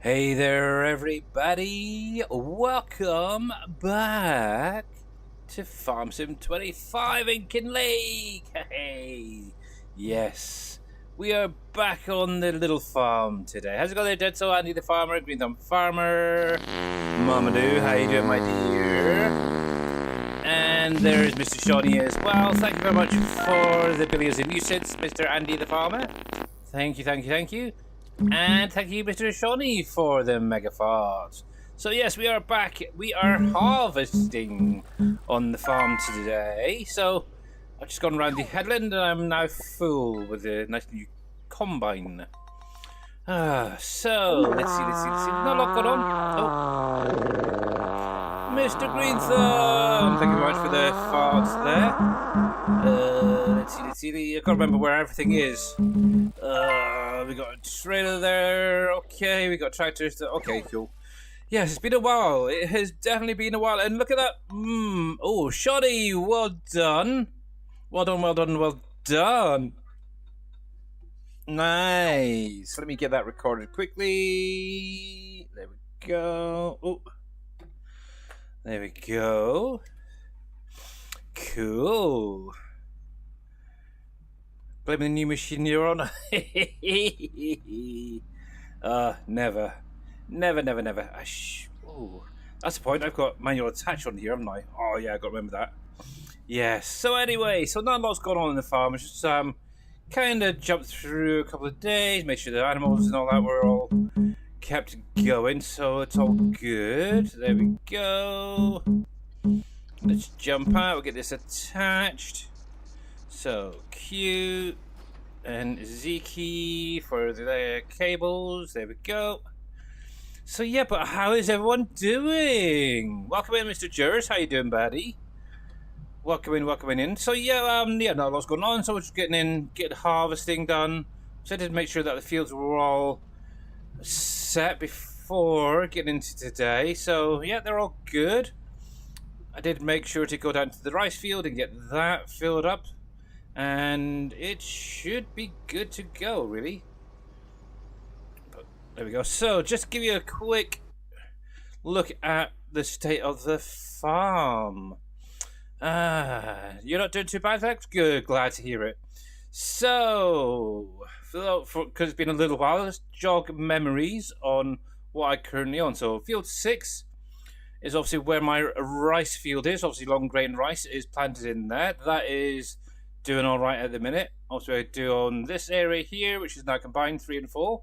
Hey there, everybody! Welcome back to Farm Sim 25 in Kinlaig! Hey! Yes, we are back on the little farm today. How's it going there, Dead? Andy the farmer, Green Thumb Farmer, Mamadou, how you doing, my dear? And there's Mr. Shawnee as well. Thank you very much for the billions of nuisance, Mr. Andy the farmer. Thank you. And thank you, Mr. Shawnee, for the mega farts. So yes, we are back. We are harvesting on the farm today. So I've just gone around the headland and I'm now full with a nice new combine. So let's see. Not a lot going on. Oh, Mr. Green Thumb, thank you very much for the farts there. Let's see. I can't remember where everything is. We got a trailer there. Okay, we got tractors. Okay, cool. Yes, it's been a while. It has definitely been a while. And look at that. Oh, Shoddy, well done. Well done. Nice. Let me get that recorded quickly. There we go. Oh, there we go. Cool. Blaming the new machine you're on? Never. Oh, that's the point. I've got manual attach on here, haven't I? Oh yeah, I got to remember that. Yes. So anyway, not a lot's going on in the farm. It's just kind of jumped through a couple of days, made sure the animals and all that were all kept going. So it's all good. There we go. Let's jump out. We'll get this attached. So cute, and Z key for the cables. There we go. So yeah, but how is everyone doing? Welcome in, Mr. Jers. How you doing, buddy? Welcome in. So yeah, not a lot's going on. So we're just getting harvesting done. So I did make sure that the fields were all set before getting into today. So yeah, they're all good. I did make sure to go down to the rice field and get that filled up. And it should be good to go, really. But there we go. So, just to give you a quick look at the state of the farm. You're not doing too bad, Alex? Good, glad to hear it. So, because it's been a little while, let's jog memories on what I'm currently on. So, field 6 is obviously where my rice field is. Obviously, long grain rice is planted in there. That is doing all right at the minute. Also, I do on this area here, which is now combined 3 and 4.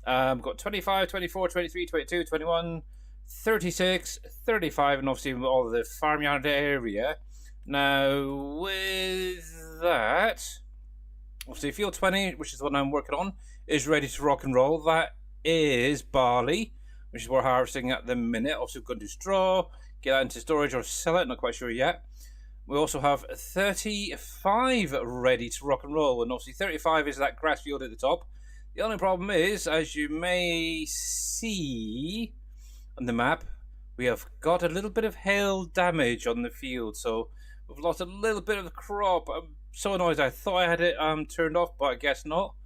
Got 25, 24, 23, 22, 21, 36, 35, and obviously all of the farmyard area. Now, with that, obviously field 20, which is what I'm working on, is ready to rock and roll. That is barley, which is what we're harvesting at the minute. Also, going to do straw, get that into storage or sell it, not quite sure yet. We also have 35 ready to rock and roll, and obviously 35 is that grass field at the top. The only problem is, as you may see on the map, we have got a little bit of hail damage on the field, so we've lost a little bit of the crop. I'm so annoyed. I thought I had it turned off, but I guess not.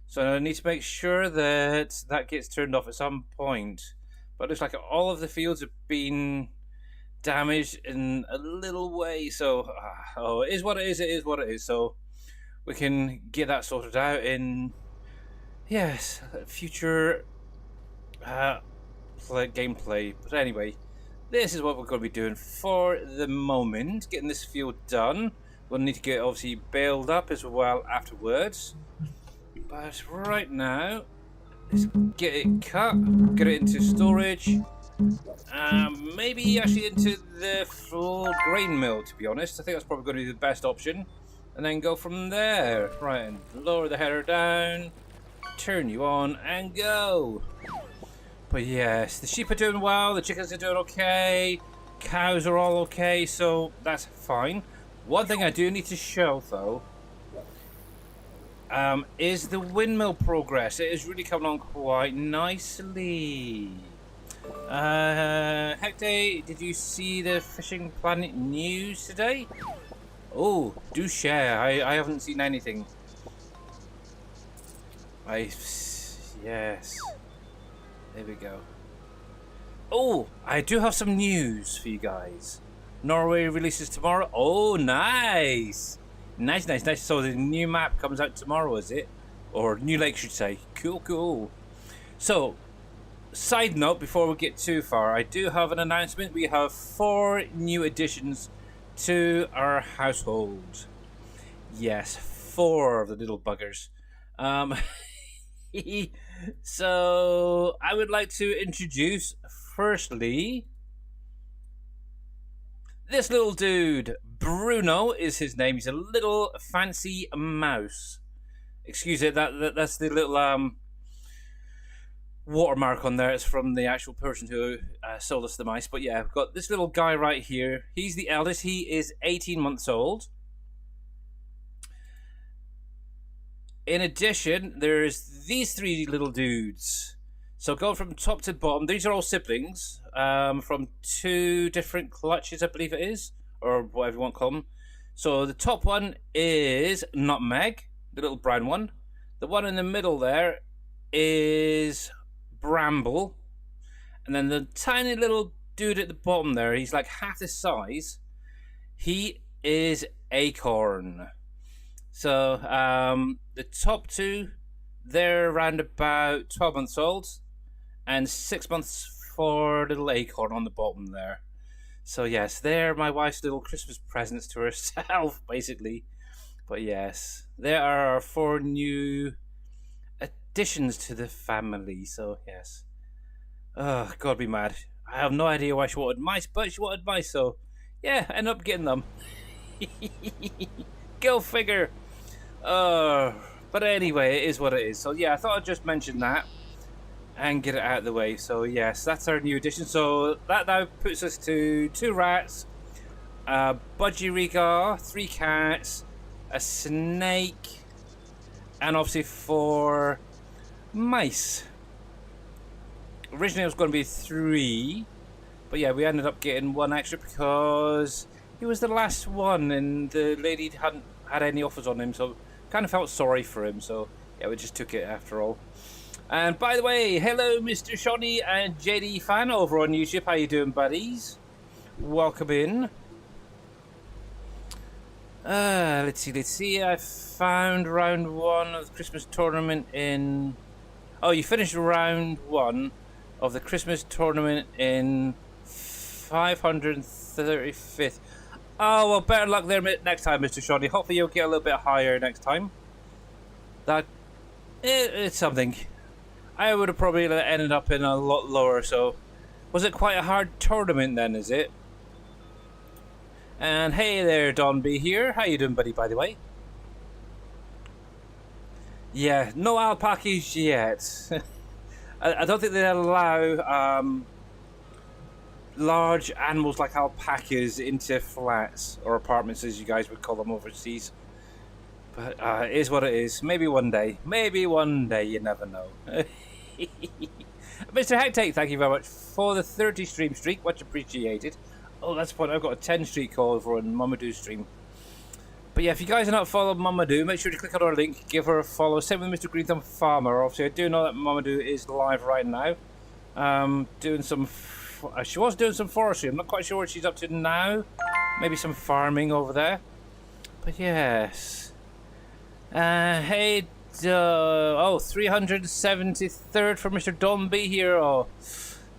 So I need to make sure that that gets turned off at some point. But it looks like all of the fields have been damaged in a little way, so it is what it is. So we can get that sorted out in future gameplay. But anyway, this is what we're going to be doing for the moment, getting this field done. We'll need to get obviously baled up as well afterwards, but right now let's get it cut, get it into storage. Maybe actually into the full grain mill, to be honest. I think that's probably going to be the best option. And then go from there. Right, and lower the header down, turn you on, and go. But yes, the sheep are doing well, the chickens are doing okay, cows are all okay, so that's fine. One thing I do need to show, though, is the windmill progress. It is really coming on quite nicely. Hector, did you see the Fishing Planet news today? Oh, do share. I haven't seen anything. Yes. There we go. Oh, I do have some news for you guys. Norway releases tomorrow. Oh, nice. Nice, nice, nice. So the new map comes out tomorrow, is it? Or New Lake, should say. Cool, cool. So, side note, before we get too far, I do have an announcement. We have 4 new additions to our household. Yes, 4 of the little buggers. So, I would like to introduce, firstly, this little dude. Bruno is his name. He's a little fancy mouse. Excuse it, that's the little watermark on there. It's from the actual person who sold us the mice. But yeah, I've got this little guy right here. He's the eldest. He is 18 months old. In addition, there's these 3 little dudes. So going from top to bottom, these are all siblings from 2 different clutches, I believe it is, or whatever you want to call them. So the top one is Nutmeg, the little brown one. The one in the middle there is Bramble. And then the tiny little dude at the bottom there, he's like half the size. He is Acorn. So the top 2, they're around about 12 months old. And 6 months for little Acorn on the bottom there. So yes, they're my wife's little Christmas presents to herself, basically. But yes, there are our 4 new additions to the family. So yes. Oh, God be mad. I have no idea why she wanted mice, but she wanted mice, so yeah, I ended up getting them. Go figure. But anyway, it is what it is. So yeah, I thought I'd just mention that and get it out of the way. So yes, that's our new addition. So that now puts us to 2 rats, a budgerigar, 3 cats, a snake, and obviously 4 mice. Originally it was going to be 3, but yeah, we ended up getting 1 extra because he was the last one and the lady hadn't had any offers on him, so kind of felt sorry for him. So yeah, we just took it after all. And by the way, hello Mr. Shawnee and JD Fan over on YouTube. How you doing, buddies? Welcome in. Let's see. I found round 1 of the Christmas tournament in... Oh, you finished round 1 of the Christmas tournament in 535th. Oh, well, better luck there next time, Mr. Shawnee. Hopefully you'll get a little bit higher next time. It's something. I would have probably ended up in a lot lower, so... Was it quite a hard tournament then, is it? And hey there, Don B here. How you doing, buddy, by the way? Yeah, no alpacas yet. I don't think they allow large animals like alpacas into flats or apartments, as you guys would call them overseas. But it is what it is. Maybe one day. Maybe one day. You never know. Mr. Hectate, thank you very much for the 30 stream streak. Much appreciated. Oh, that's the point. I've got a 10 streak call over on Mamadou's stream. But yeah, if you guys are not following Mamadou, make sure to click on our link, give her a follow. Same with Mr. Green Thumb Farmer. Obviously, I do know that Mamadou is live right now. Doing some... she was doing some forestry. I'm not quite sure what she's up to now. Maybe some farming over there. But yes. Hey, 373rd for Mr. Domby here. Oh,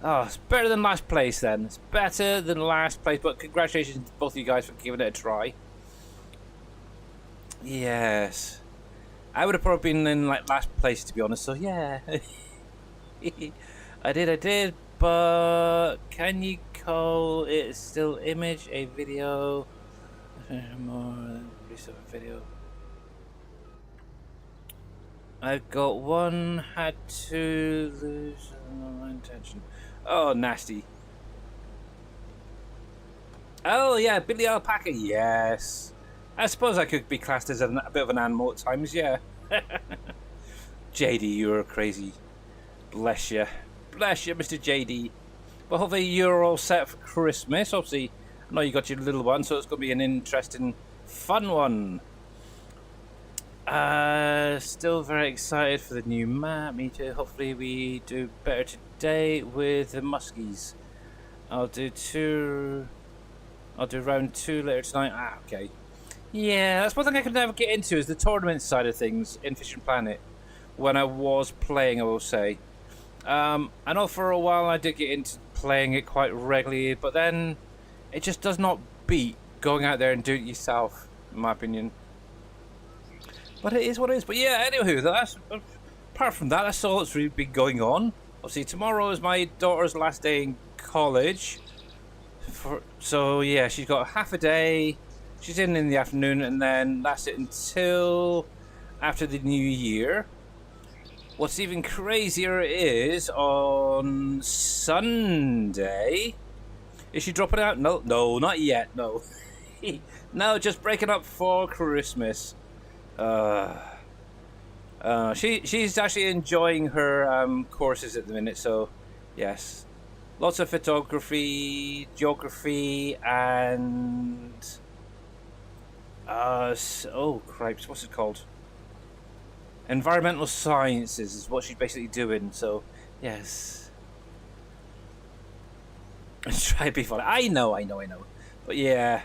it's better than last place then. It's better than last place. But congratulations to both of you guys for giving it a try. Yes. I would have probably been in like last place, to be honest. So yeah. I did. But can you call it still image a video? More than release of a video. I got 1, had to lose my intention. Oh, nasty. Oh yeah, Billy Alpaca. Yes. I suppose I could be classed as a bit of an animal at times. Yeah. JD, you're crazy. Bless you. Bless you, Mr. JD. Well, hopefully you're all set for Christmas. Obviously, I know you got your little one, so it's going to be an interesting, fun one. Still very excited for the new map. Me too. Hopefully we do better today with the muskies. I'll do round 2 later tonight. Ah, okay. Yeah, that's one thing I could never get into is the tournament side of things in Fishing Planet. When I was playing, I will say. I know for a while I did get into playing it quite regularly, but then it just does not beat going out there and doing it yourself, in my opinion. But it is what it is. But yeah, anywho, apart from that, that's all that's really been going on. Obviously, tomorrow is my daughter's last day in college. So yeah, she's got half a day. She's in the afternoon, and then that's it until after the new year. What's even crazier is on Sunday. Is she dropping out? No, not yet. No, no, just breaking up for Christmas. She's actually enjoying her courses at the minute. So, yes, lots of photography, geography, and oh cripes, what's it called? Environmental sciences is what she's basically doing. So, yes, try to be funny. I know, but yeah.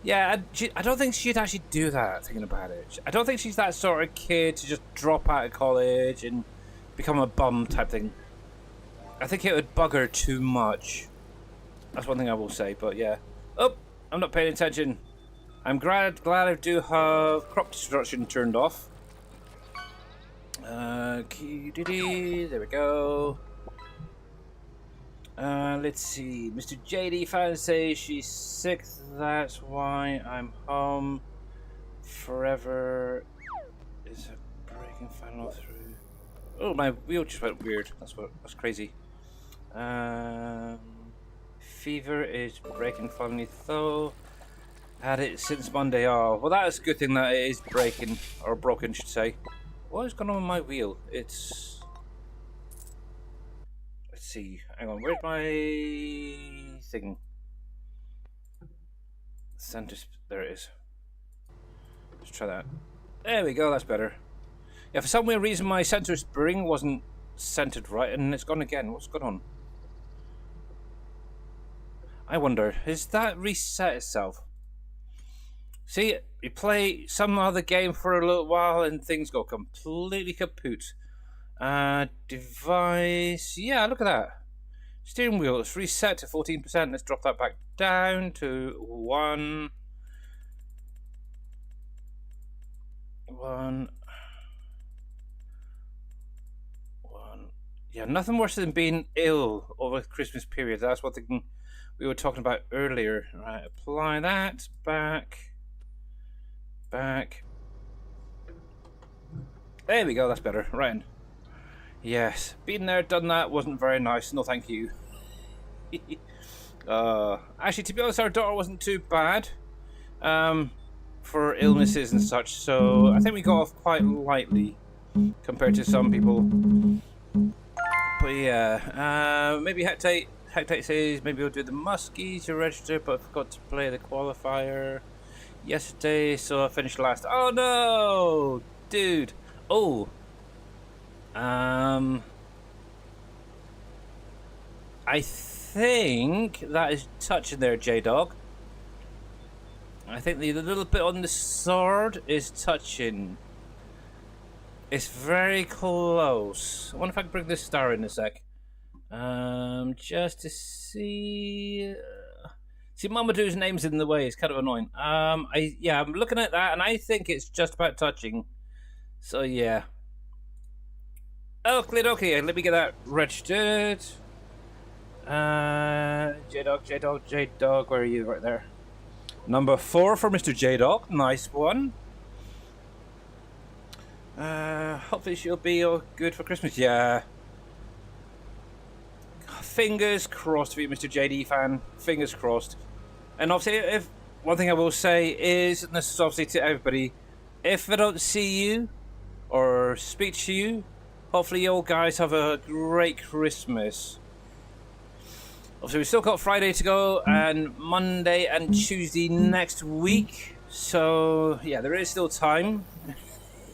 Yeah, I don't think she'd actually do that, thinking about it. I don't think she's that sort of kid to just drop out of college and become a bum type thing. I think it would bug her too much. That's one thing I will say, but yeah. Oh, I'm not paying attention. I'm glad I do have crop destruction turned off. There we go. Let's see. Mr. JD fan says she's sick. That's why I'm home forever. Is a breaking fan all through? Oh, my wheel just went weird. That's crazy. Fever is breaking finally though. Had it since Monday. Oh, well, that is a good thing that it is breaking or broken, should say. What is going on with my wheel? It's. Let's see. Hang on. Where's my thing? Center. There it is. Let's try that. There we go. That's better. Yeah, for some weird reason my center spring wasn't centered right, and it's gone again. What's going on? I wonder. Has that reset itself? See, you play some other game for a little while, and things go completely kaput. Device. Yeah, look at that. Steering wheel. It's reset to 14%. Let's drop that back down to 1. Yeah, nothing worse than being ill over the Christmas period. That's what we were talking about earlier. Right, apply that back. There we go. That's better. Right. Yes, been there, done that. Wasn't very nice. No, thank you. Actually, to be honest, our daughter wasn't too bad for illnesses and such. So I think we got off quite lightly compared to some people. But yeah, maybe Hectate says maybe we'll do the muskies to register, but I forgot to play the qualifier yesterday, so I finished last. Oh no, dude. Oh. I think that is touching there, J-Dog. I think the little bit on the sword is touching. It's very close. I wonder if I can bring this star in a sec. Just to see. See, Mamadou's name's in the way. It's kind of annoying. I'm looking at that, and I think it's just about touching. So yeah. Okay. Let me get that registered. J-Dog, where are you? Right there. Number 4 for Mr. J-Dog. Nice one. Hopefully she'll be all good for Christmas. Yeah. Fingers crossed for you, Mr. JD fan. Fingers crossed. And obviously, if one thing I will say is, and this is obviously to everybody, if I don't see you or speak to you, hopefully you all guys have a great Christmas. Obviously, we've still got Friday to go and Monday and Tuesday next week. So, yeah, there is still time.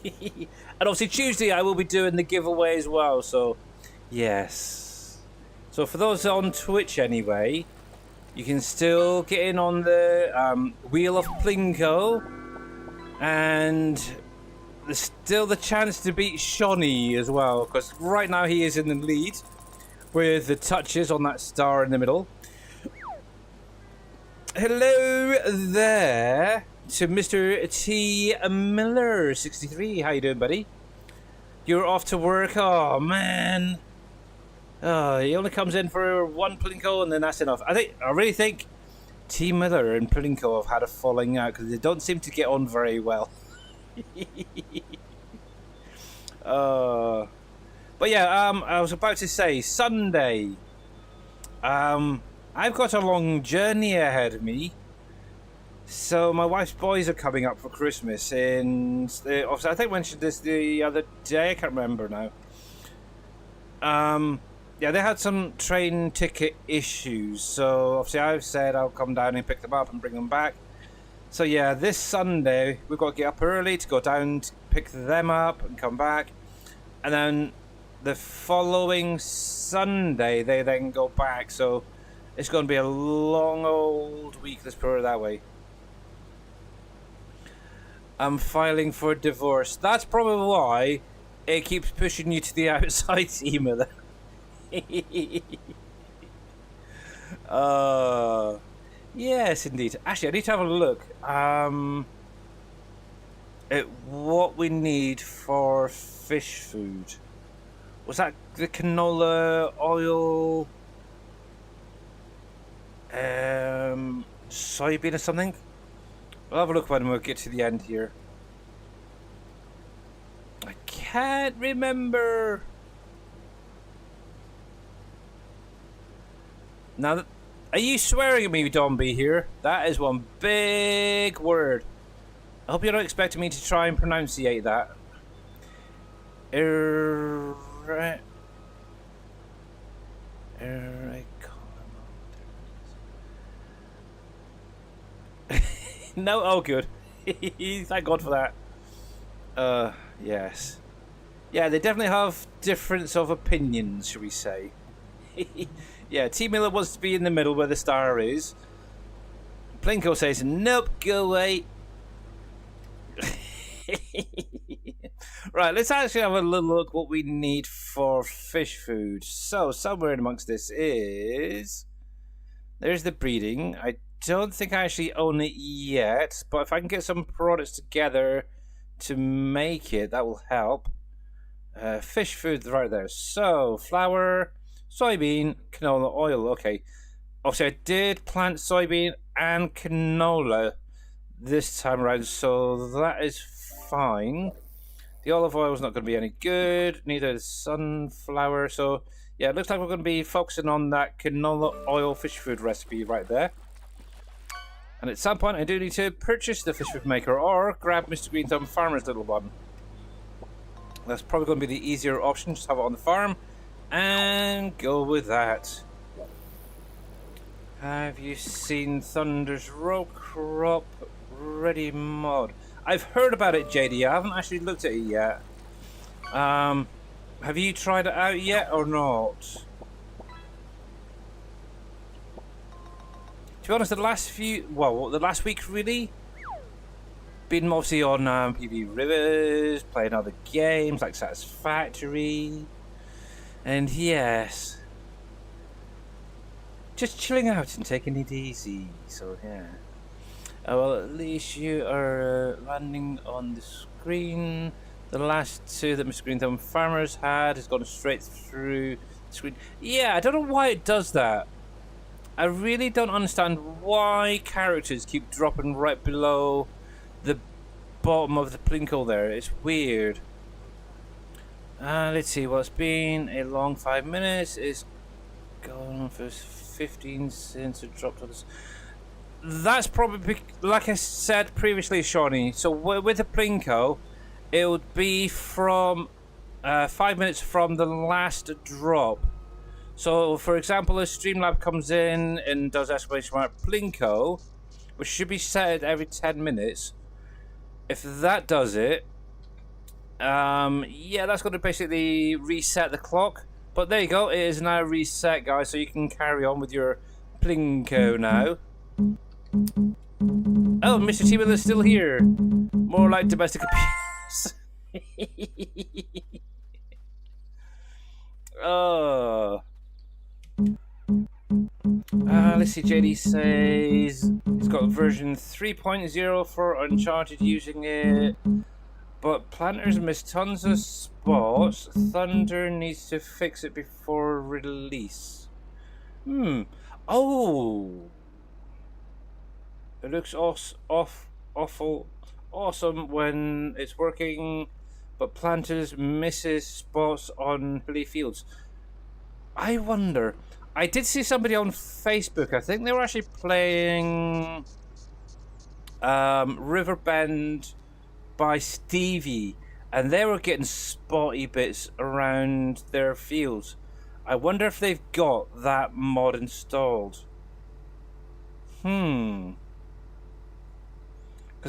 And obviously Tuesday I will be doing the giveaway as well, so yes. So for those on Twitch anyway, you can still get in on the Wheel of Plinko, and there's still the chance to beat Shawnee as well, because right now he is in the lead with the touches on that star in the middle. Hello there to Mr. T. Miller 63. How you doing, buddy? You're off to work? Oh man. Oh, he only comes in for one Plinko and then that's enough. I really think T. Miller and Plinko have had a falling out because they don't seem to get on very well. But yeah, I was about to say Sunday. I've got a long journey ahead of me. So my wife's boys are coming up for Christmas, and obviously I think I mentioned this the other day. I can't remember now. Yeah, they had some train ticket issues, so obviously I've said I'll come down and pick them up and bring them back. So yeah, this Sunday we've got to get up early to go down to pick them up and come back, and then the following Sunday they then go back. So it's going to be a long old week. Let's put it that way. I'm filing for divorce. That's probably why it keeps pushing you to the outside, email. Yes, indeed. Actually, I need to have a look at what we need for fish food. Was that the canola oil, soybean or something? I'll have a look when we get to the end here. I can't remember. Now, are you swearing at me, Domby, here? That is one big word. I hope you're not expecting me to try and pronunciate that. No, oh good. Thank God for that. Yes. Yeah, they definitely have difference of opinions, shall we say. Yeah, T. Miller wants to be in the middle where the star is. Plinko says, nope, go away. Right, let's actually have a little look what we need for fish food. So, somewhere in amongst this is... There's the breeding. I don't think I actually own it yet, but if I can get some products together to make it, that will help. Fish food right there. So, flour, soybean, canola oil. Okay. Obviously, I did plant soybean and canola this time around, so that is fine. The olive oil is not going to be any good, neither is sunflower. So, yeah, it looks like we're going to be focusing on that canola oil fish food recipe right there. And at some point, I do need to purchase the fish food maker or grab Mr. Green Thumb Farmer's little one. That's probably going to be the easier option, just have it on the farm and go with that. Have you seen Thunder's Row Crop Ready mod? I've heard about it, JD. I haven't actually looked at it yet. Have you tried it out yet or not? To be honest, the last week really, been mostly on PV Rivers, playing other games like Satisfactory, and yes, just chilling out and taking it easy. So yeah. Well, at least you are landing on the screen. The last two that Mr. Green Thumb Farmers had has gone straight through the screen. Yeah, I don't know why it does that. I really don't understand why characters keep dropping right below the bottom of the Plinko there. It's weird. Let's see. Well, it's been a long 5 minutes. It's gone on for 15 since it dropped on this. That's probably, like I said previously, Shawnee. So with the Plinko, it would be from 5 minutes from the last drop. So, for example, if Streamlab comes in and does exclamation mark Plinko, which should be set every 10 minutes, if that does it, Yeah, that's going to basically reset the clock. But there you go, it is now reset, guys, so you can carry on with your Plinko now. Oh, Mr. T is still here. More like domestic abuse. Oh. Let's see, JD says he's got version 3.0 for Uncharted using it. But Planters missed tons of spots. Thunder needs to fix it before release. Oh. It looks awful awesome when it's working, but Planters misses spots on hilly fields. I wonder. I did see somebody on Facebook. I think they were actually playing Riverbend by Stevie, and they were getting spotty bits around their fields. I wonder if they've got that mod installed. Because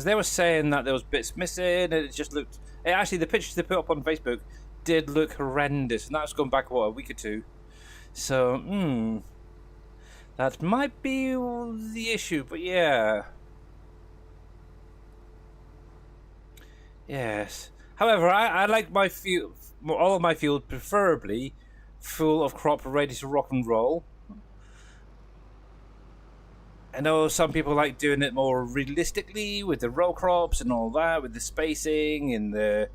they were saying that there was bits missing, and it just looked... Actually, the pictures they put up on Facebook did look horrendous, and that's gone back, what, a week or two? So, that might be the issue, but yeah. Yes. However, I like my field, all of my field, preferably full of crop ready to rock and roll. I know some people like doing it more realistically with the row crops and all that, with the spacing and the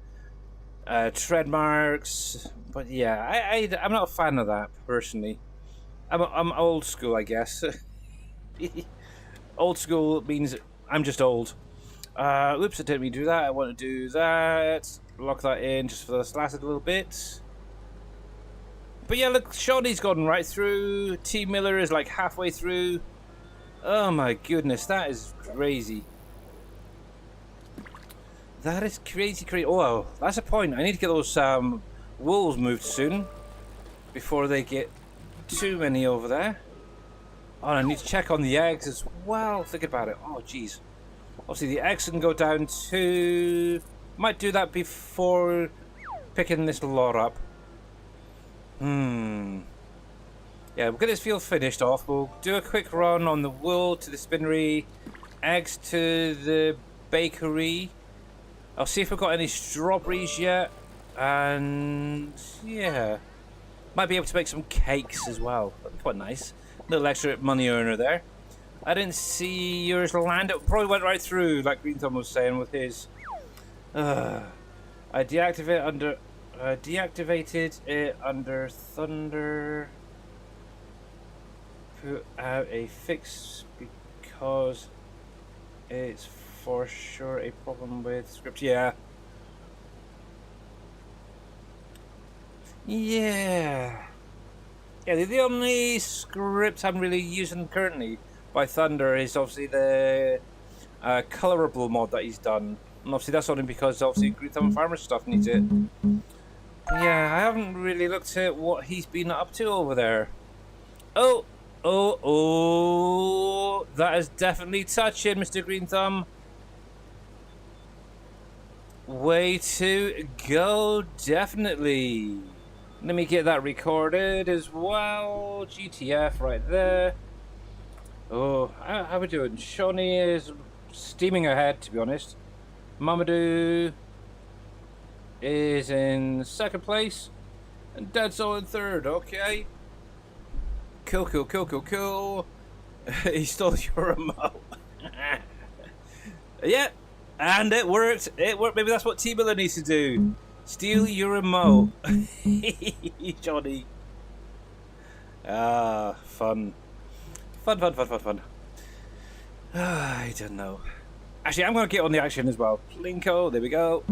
tread marks. But yeah, I'm not a fan of that personally. I'm old school, I guess. Old school means I'm just old. Oops, I didn't mean to do that. I want to do that. Lock that in just for this last little bit. But yeah, look, Shawnee's gone right through. T. Miller is like halfway through. Oh my goodness, that is crazy. That is crazy. Oh, that's a point. I need to get those wolves moved soon before they get too many over there. Oh, I need to check on the eggs as well. Think about it. Oh, jeez. Obviously, the eggs can go down to... Might do that before picking this lot up. Yeah, we'll get this field finished off. We'll do a quick run on the wool to the spinnery, eggs to the bakery. I'll see if we've got any strawberries yet. And yeah, might be able to make some cakes as well. That'd be quite nice. Little extra money earner there. I didn't see yours land. It probably went right through, like Green Thumb was saying with his. I deactivated it under Thunder. Put out a fix because it's for sure a problem with script. Yeah. Yeah, the only script I'm really using currently by Thunder is obviously the colorable mod that he's done. And obviously that's only because obviously Green Thumb Farmer stuff needs it. But yeah, I haven't really looked at what he's been up to over there. Oh, that is definitely touching, Mr. Green Thumb. Way to go, definitely. Let me get that recorded as well. GTF right there. Oh, how we doing? Shawnee is steaming ahead, to be honest. Mamadou is in second place. And Deadso in third, okay. Cool. He stole your remote. Yeah, and it worked. Maybe that's what T. Miller needs to do. Steal your remote. Johnny. Fun. I don't know. Actually, I'm going to get on the action as well. Plinko, there we go.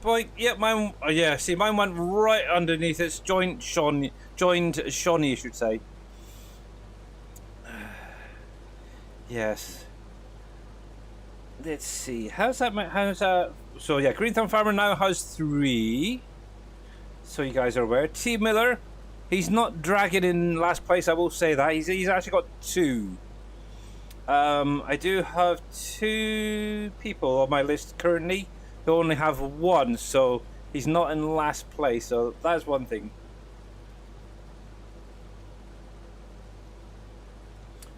Boy, yeah, mine. Oh, yeah, see, mine went right underneath its joined Shawnee, I should say. Yes. Let's see. How's that? So yeah, Green Thumb Farmer now has 3. So you guys are aware. T. Miller, he's not dragging in last place. I will say that he's actually got 2. I do have 2 people on my list currently who only have 1, so he's not in last place, so that's one thing.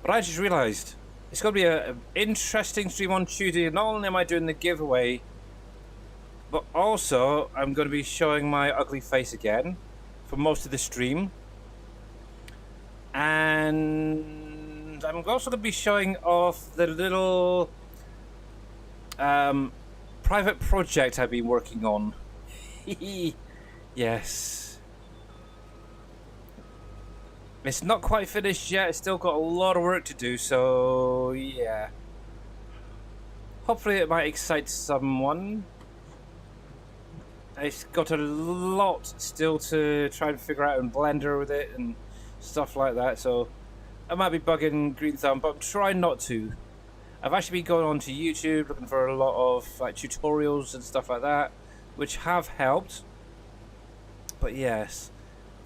But I just realised it's going to be an interesting stream on Tuesday. Not only am I doing the giveaway, but also I'm going to be showing my ugly face again for most of the stream. And I'm also going to be showing off the little private project I've been working on. Yes. It's not quite finished yet. It's still got a lot of work to do, so yeah. Hopefully it might excite someone. It's got a lot still to try and figure out in Blender with it and stuff like that, so I might be bugging Green Thumb, but I'm trying not to. I've actually been going on to YouTube looking for a lot of like tutorials and stuff like that, which have helped. But yes,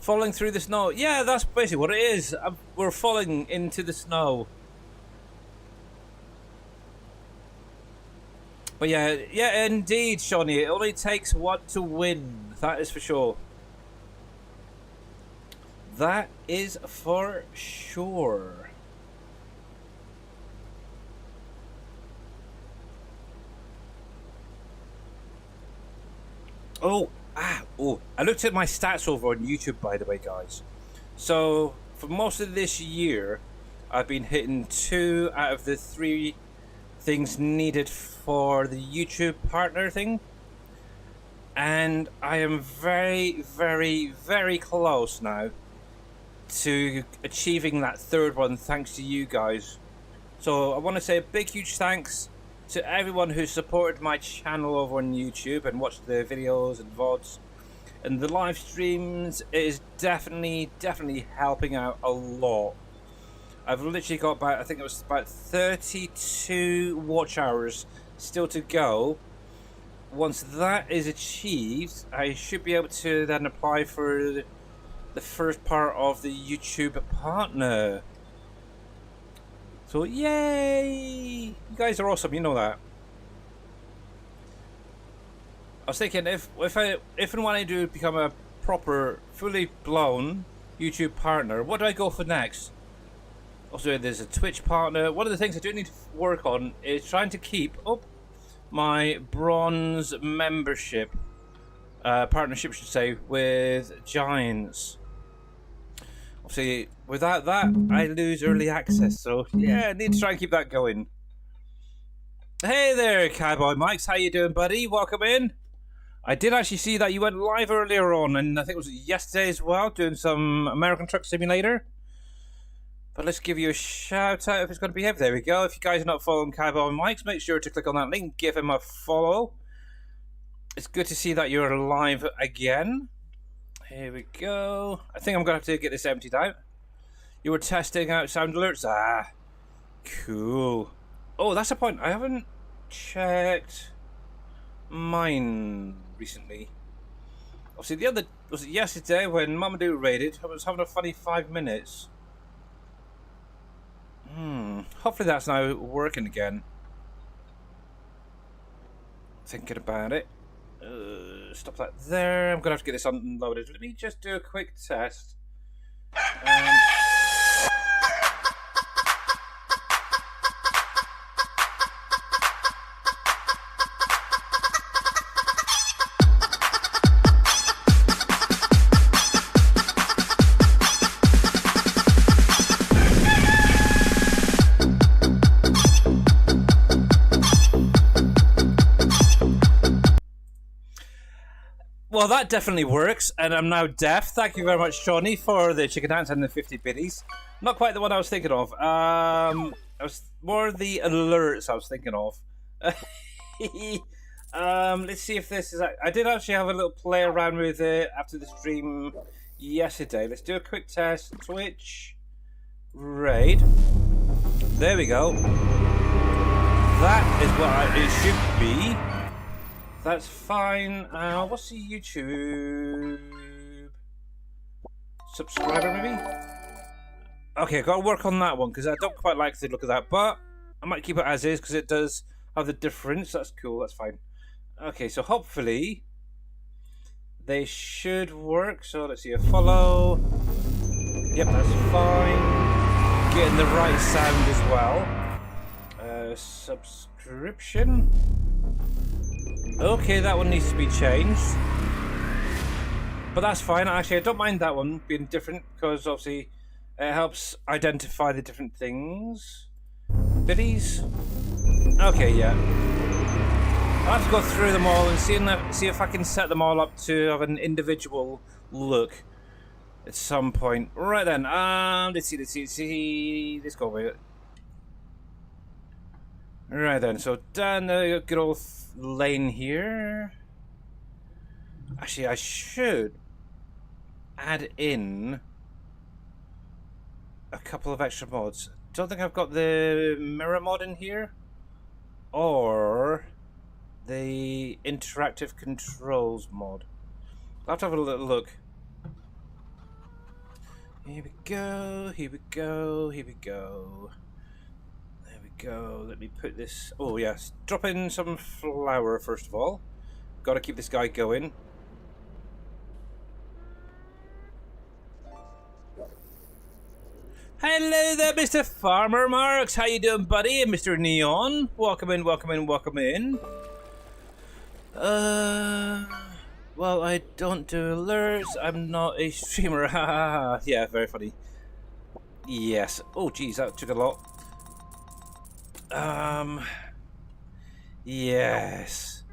falling through the snow. Yeah, that's basically what it is. We're falling into the snow. But yeah, indeed, Shawnee. It only takes 1 to win. That is for sure. That is for sure. Oh, I looked at my stats over on YouTube, by the way, guys. So, for most of this year, I've been hitting 2 out of the 3 things needed for the YouTube partner thing. And I am very, very, very close now to achieving that 3rd one, thanks to you guys. So I want to say a big, huge thanks to everyone who supported my channel over on YouTube and watched the videos and VODs and the live streams. It is definitely helping out a lot. I've literally got about, I think it was about 32 watch hours still to go. Once that is achieved, I should be able to then apply for the first part of the YouTube partner. So yay! You guys are awesome, you know that. I was thinking if and when I do become a proper, fully blown YouTube partner, what do I go for next? Also, there's a Twitch partner. One of the things I do need to work on is trying to keep up my bronze membership, partnership, should say, with Giants. Obviously, without that, I lose early access. So yeah, I need to try and keep that going. Hey there, Cowboy Mikes. How you doing, buddy? Welcome in. I did actually see that you went live earlier on, and I think it was yesterday as well, doing some American Truck Simulator. But let's give you a shout out if it's going to behave. There we go. If you guys are not following Cowboy Mikes, make sure to click on that link, give him a follow. It's good to see that you're live again. Here we go. I think I'm going to have to get this emptied out. You were testing out sound alerts? Ah, cool. Oh, that's a point. I haven't checked mine recently. Obviously, was it yesterday when Mamadou raided? I was having a funny 5 minutes. Hopefully that's now working again. Thinking about it. Stop that there. I'm going to have to get this unloaded. Let me just do a quick test. Well, that definitely works, and I'm now deaf. Thank you very much, Shawnee, for the chicken dance and the 50 biddies. Not quite the one I was thinking of. I was more the alerts I was thinking of. Let's see if this is... I did actually have a little play around with it after the stream yesterday. Let's do a quick test. Twitch. Raid. There we go. That is what it should be. That's fine. What's the YouTube subscriber, maybe? Okay, I've got to work on that one because I don't quite like the look of that. But I might keep it as is because it does have the difference. That's cool. That's fine. Okay, so hopefully they should work. So let's see. A follow. Yep, that's fine. Getting the right sound as well. Subscription. Okay, that one needs to be changed. But that's fine. Actually, I don't mind that one being different because obviously it helps identify the different things. Biddies? Okay, yeah. I'll have to go through them all and see if I can set them all up to have an individual look at some point. Right then, let's see. Let's go with it. Right then, so down the good old lane here. Actually, I should add in a couple of extra mods. Don't think I've got the mirror mod in here or the interactive controls mod. I'll have to have a little look. Here we go, here we go, here we go. There we go. Let me put this. Oh, yes. Drop in some flour first of all. Gotta keep this guy going. Hello there, Mr. Farmer Marks. How you doing, buddy? And Mr. Neon. Welcome in, welcome in, welcome in. Well, I don't do alerts. I'm not a streamer. Yeah, very funny. Yes. Oh, geez, that took a lot. Yes.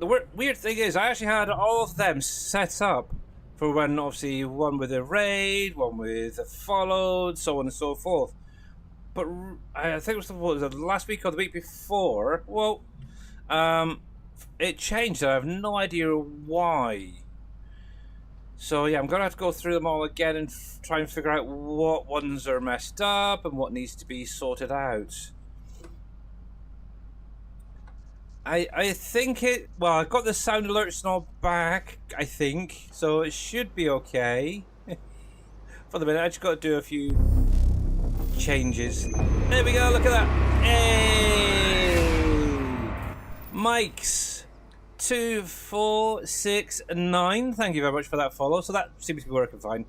The weird thing is, I actually had all of them set up for when, obviously, one with a raid, one with a followed, so on and so forth. But I think it was the last week or the week before. Well, it changed. I have no idea why. So yeah, I'm gonna have to go through them all again and try and figure out what ones are messed up and what needs to be sorted out. I think it. Well, I got the sound alerts and all back. I think so. It should be okay. For the minute, I just got to do a few changes. There we go. Look at that. Hey, Mike's 2469. Thank you very much for that follow. So that seems to be working fine.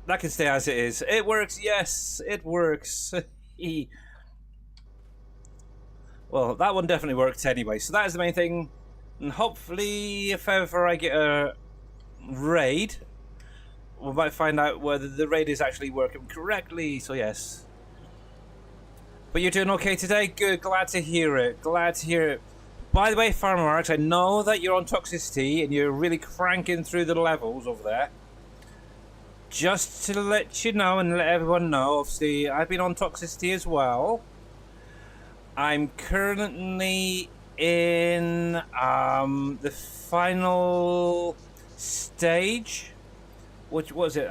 That can stay as it is. It works. Yes, it works. Well, that one definitely worked anyway, so that is the main thing. And hopefully, if ever I get a raid, we might find out whether the raid is actually working correctly, so yes. But you're doing okay today? Good, glad to hear it, glad to hear it. By the way, Farmer Marks, I know that you're on Toxicity and you're really cranking through the levels over there. Just to let you know and let everyone know, obviously, I've been on Toxicity as well. I'm currently in the final stage. Which was it?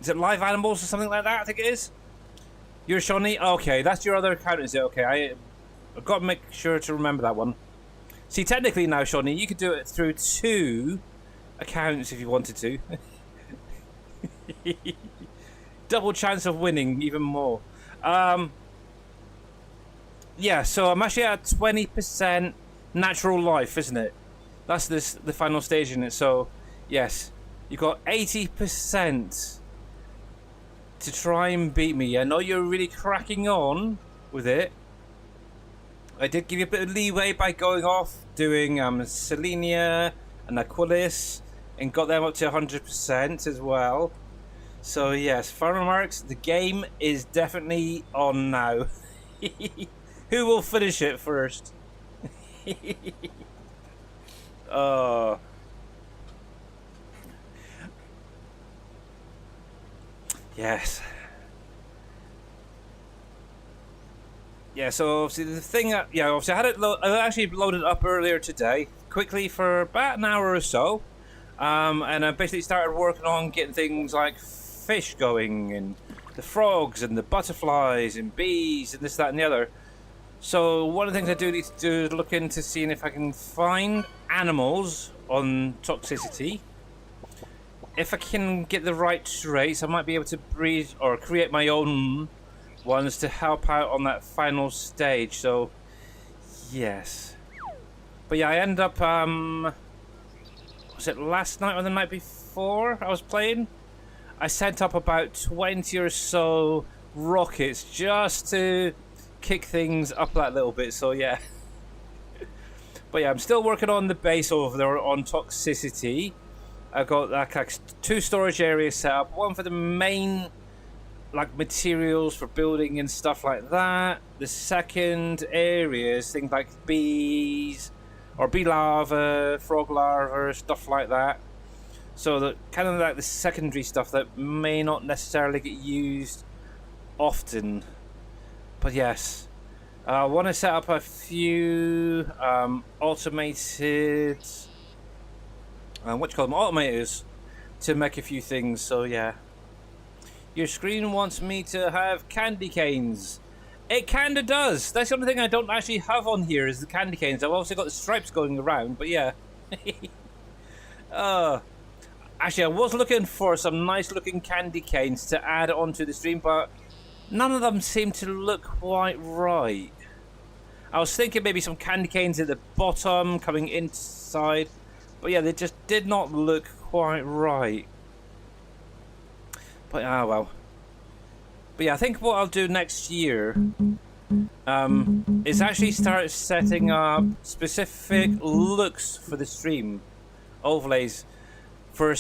Is it Live Animals or something like that? I think it is. You're Shawnee? Okay, that's your other account, is it? Okay, I've got to make sure to remember that one. See, technically now, Shawnee, you could do it through 2 accounts if you wanted to. Double chance of winning, even more. Yeah, so I'm actually at 20% natural life, isn't it? That's the final stage in it. So, yes, you've got 80% to try and beat me. I know you're really cracking on with it. I did give you a bit of leeway by going off, doing Selenia and Aquilis, and got them up to 100% as well. So, yes, Farmer Marks, the game is definitely on now. Who will finish it first? Yes. Yeah, so obviously the thing that, yeah, obviously I had it I actually loaded it up earlier today, quickly for about an hour or so. And I basically started working on getting things like fish going, and the frogs, and the butterflies, and bees, and this, that, and the other. So one of the things I do need to do is look into seeing if I can find animals on Toxicity. If I can get the right traits, I might be able to breed or create my own ones to help out on that final stage. So yes, but yeah, I end up was it last night or the night before I was playing? I sent up about 20 or so rockets just to kick things up that little bit. So yeah. But yeah, I'm still working on the base over there on toxicity. I've got like 2 storage areas set up. One for the main like materials for building and stuff like that. The second area is things like bees or bee larvae, frog larvae, stuff like that. So that kind of like the secondary stuff that may not necessarily get used often. But yes. I want to set up a few automated, what do you call them, automators to make a few things, so yeah. Your screen wants me to have candy canes. It kinda does. That's the only thing I don't actually have on here is the candy canes. I've obviously got the stripes going around, but yeah. Actually, I was looking for some nice looking candy canes to add onto the stream, but none of them seem to look quite right. I was thinking maybe some candy canes at the bottom coming inside, but yeah, they just did not look quite right. But well. But yeah, I think what I'll do next year is actually start setting up specific looks for the stream. Overlays for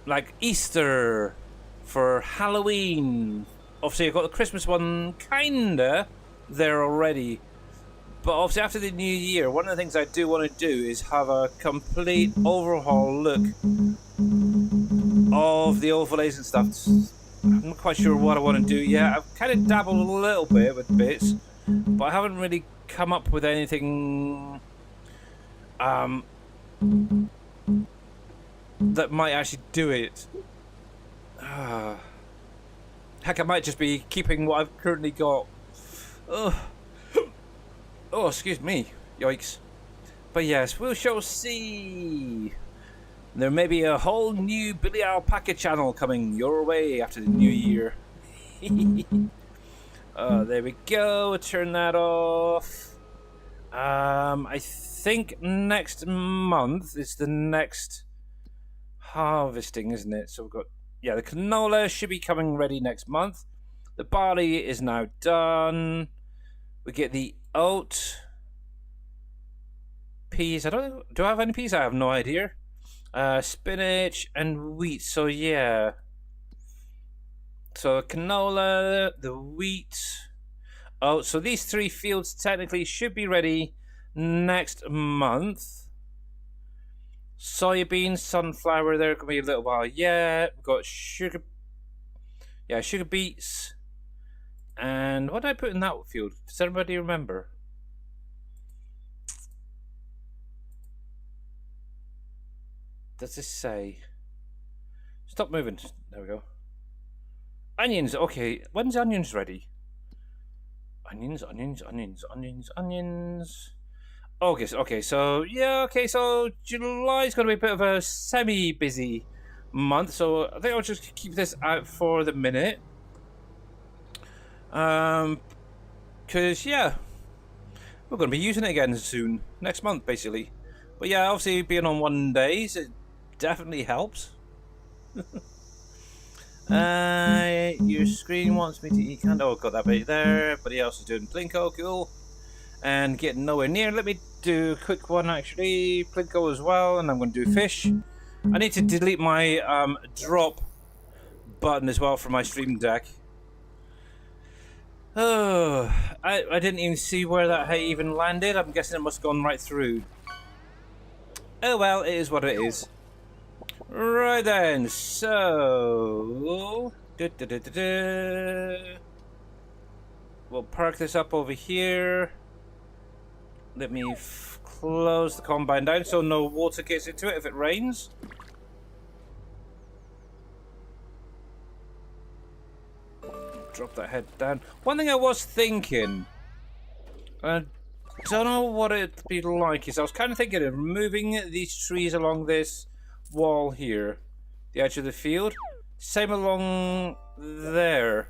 like Easter, for Halloween. Obviously, I've got the Christmas one kinda there already. But obviously, after the new year, one of the things I do want to do is have a complete overhaul look of the overlays and stuff. I'm not quite sure what I want to do yet. I've kind of dabbled a little bit with bits, but I haven't really come up with anything that might actually do it. Heck, I might just be keeping what I've currently got. Oh, excuse me. Yikes. But yes, we shall see. There may be a whole new Billy Alpaca channel coming your way after the new year. There we go. Turn that off. I think next month is the next harvesting, isn't it? So we've got, yeah, the canola should be coming ready next month. The barley is now done. We get the oat, peas. Do I have any peas? I have no idea. Spinach and wheat. So yeah. So canola, the wheat. Oh, so these 3 fields technically should be ready next month. Soybeans, sunflower. There could be a little while. Yeah, we've got sugar. Yeah, sugar beets. And what did I put in that field? Does anybody remember? Does this say? Stop moving. There we go. Onions. Okay, when's onions ready? Onions. August. Okay, so yeah. Okay, so July's going to be a bit of a semi-busy month. So I think I'll just keep this out for the minute. Cause yeah, we're going to be using it again soon, next month basically. But yeah, obviously being on 1 days, it definitely helps. Your screen wants me to eat candy. Oh, got that bit there. Everybody else is doing Plinko, cool. And getting nowhere near. Let me do a quick one actually, Plinko as well, and I'm going to do fish. I need to delete my drop button as well from my stream deck. Oh, I didn't even see where that even landed. I'm guessing it must have gone right through. Oh well, it is what it is. Right then, so... We'll park this up over here. Let me close the combine down so no water gets into it if it rains. Drop that head down. One thing I was thinking, I don't know what it'd be like, is I was kind of thinking of removing these trees along this wall here, the edge of the field. Same along there.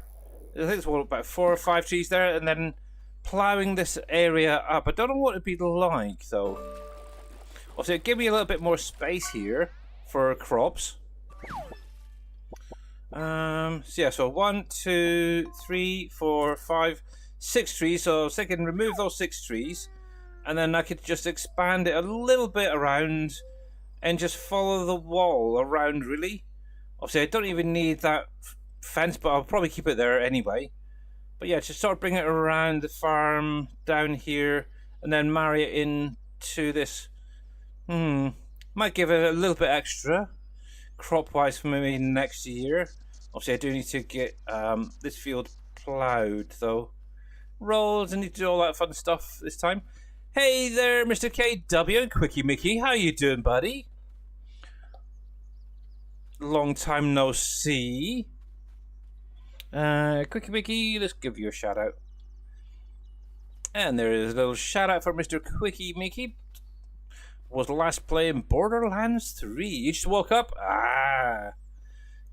I think it's about 4 or 5 trees there, and then ploughing this area up. I don't know what it'd be like though. Also, give me a little bit more space here for crops. So yeah, so 1, 2, 3, 4, 5, 6 trees. So I can remove those 6 trees, and then I could just expand it a little bit around and just follow the wall around, really. Obviously, I don't even need that fence, but I'll probably keep it there anyway. But yeah, just sort of bring it around the farm down here, and then marry it into this. Might give it a little bit extra crop-wise for maybe next year. Obviously, I do need to get this field ploughed, though. Roads, I need to do all that fun stuff this time. Hey there, Mr. KW and Quickie Mickey. How you doing, buddy? Long time no see. Quickie Mickey, let's give you a shout out. And there is a little shout out for Mr. Quickie Mickey. Was last playing Borderlands 3. You just woke up? Ah,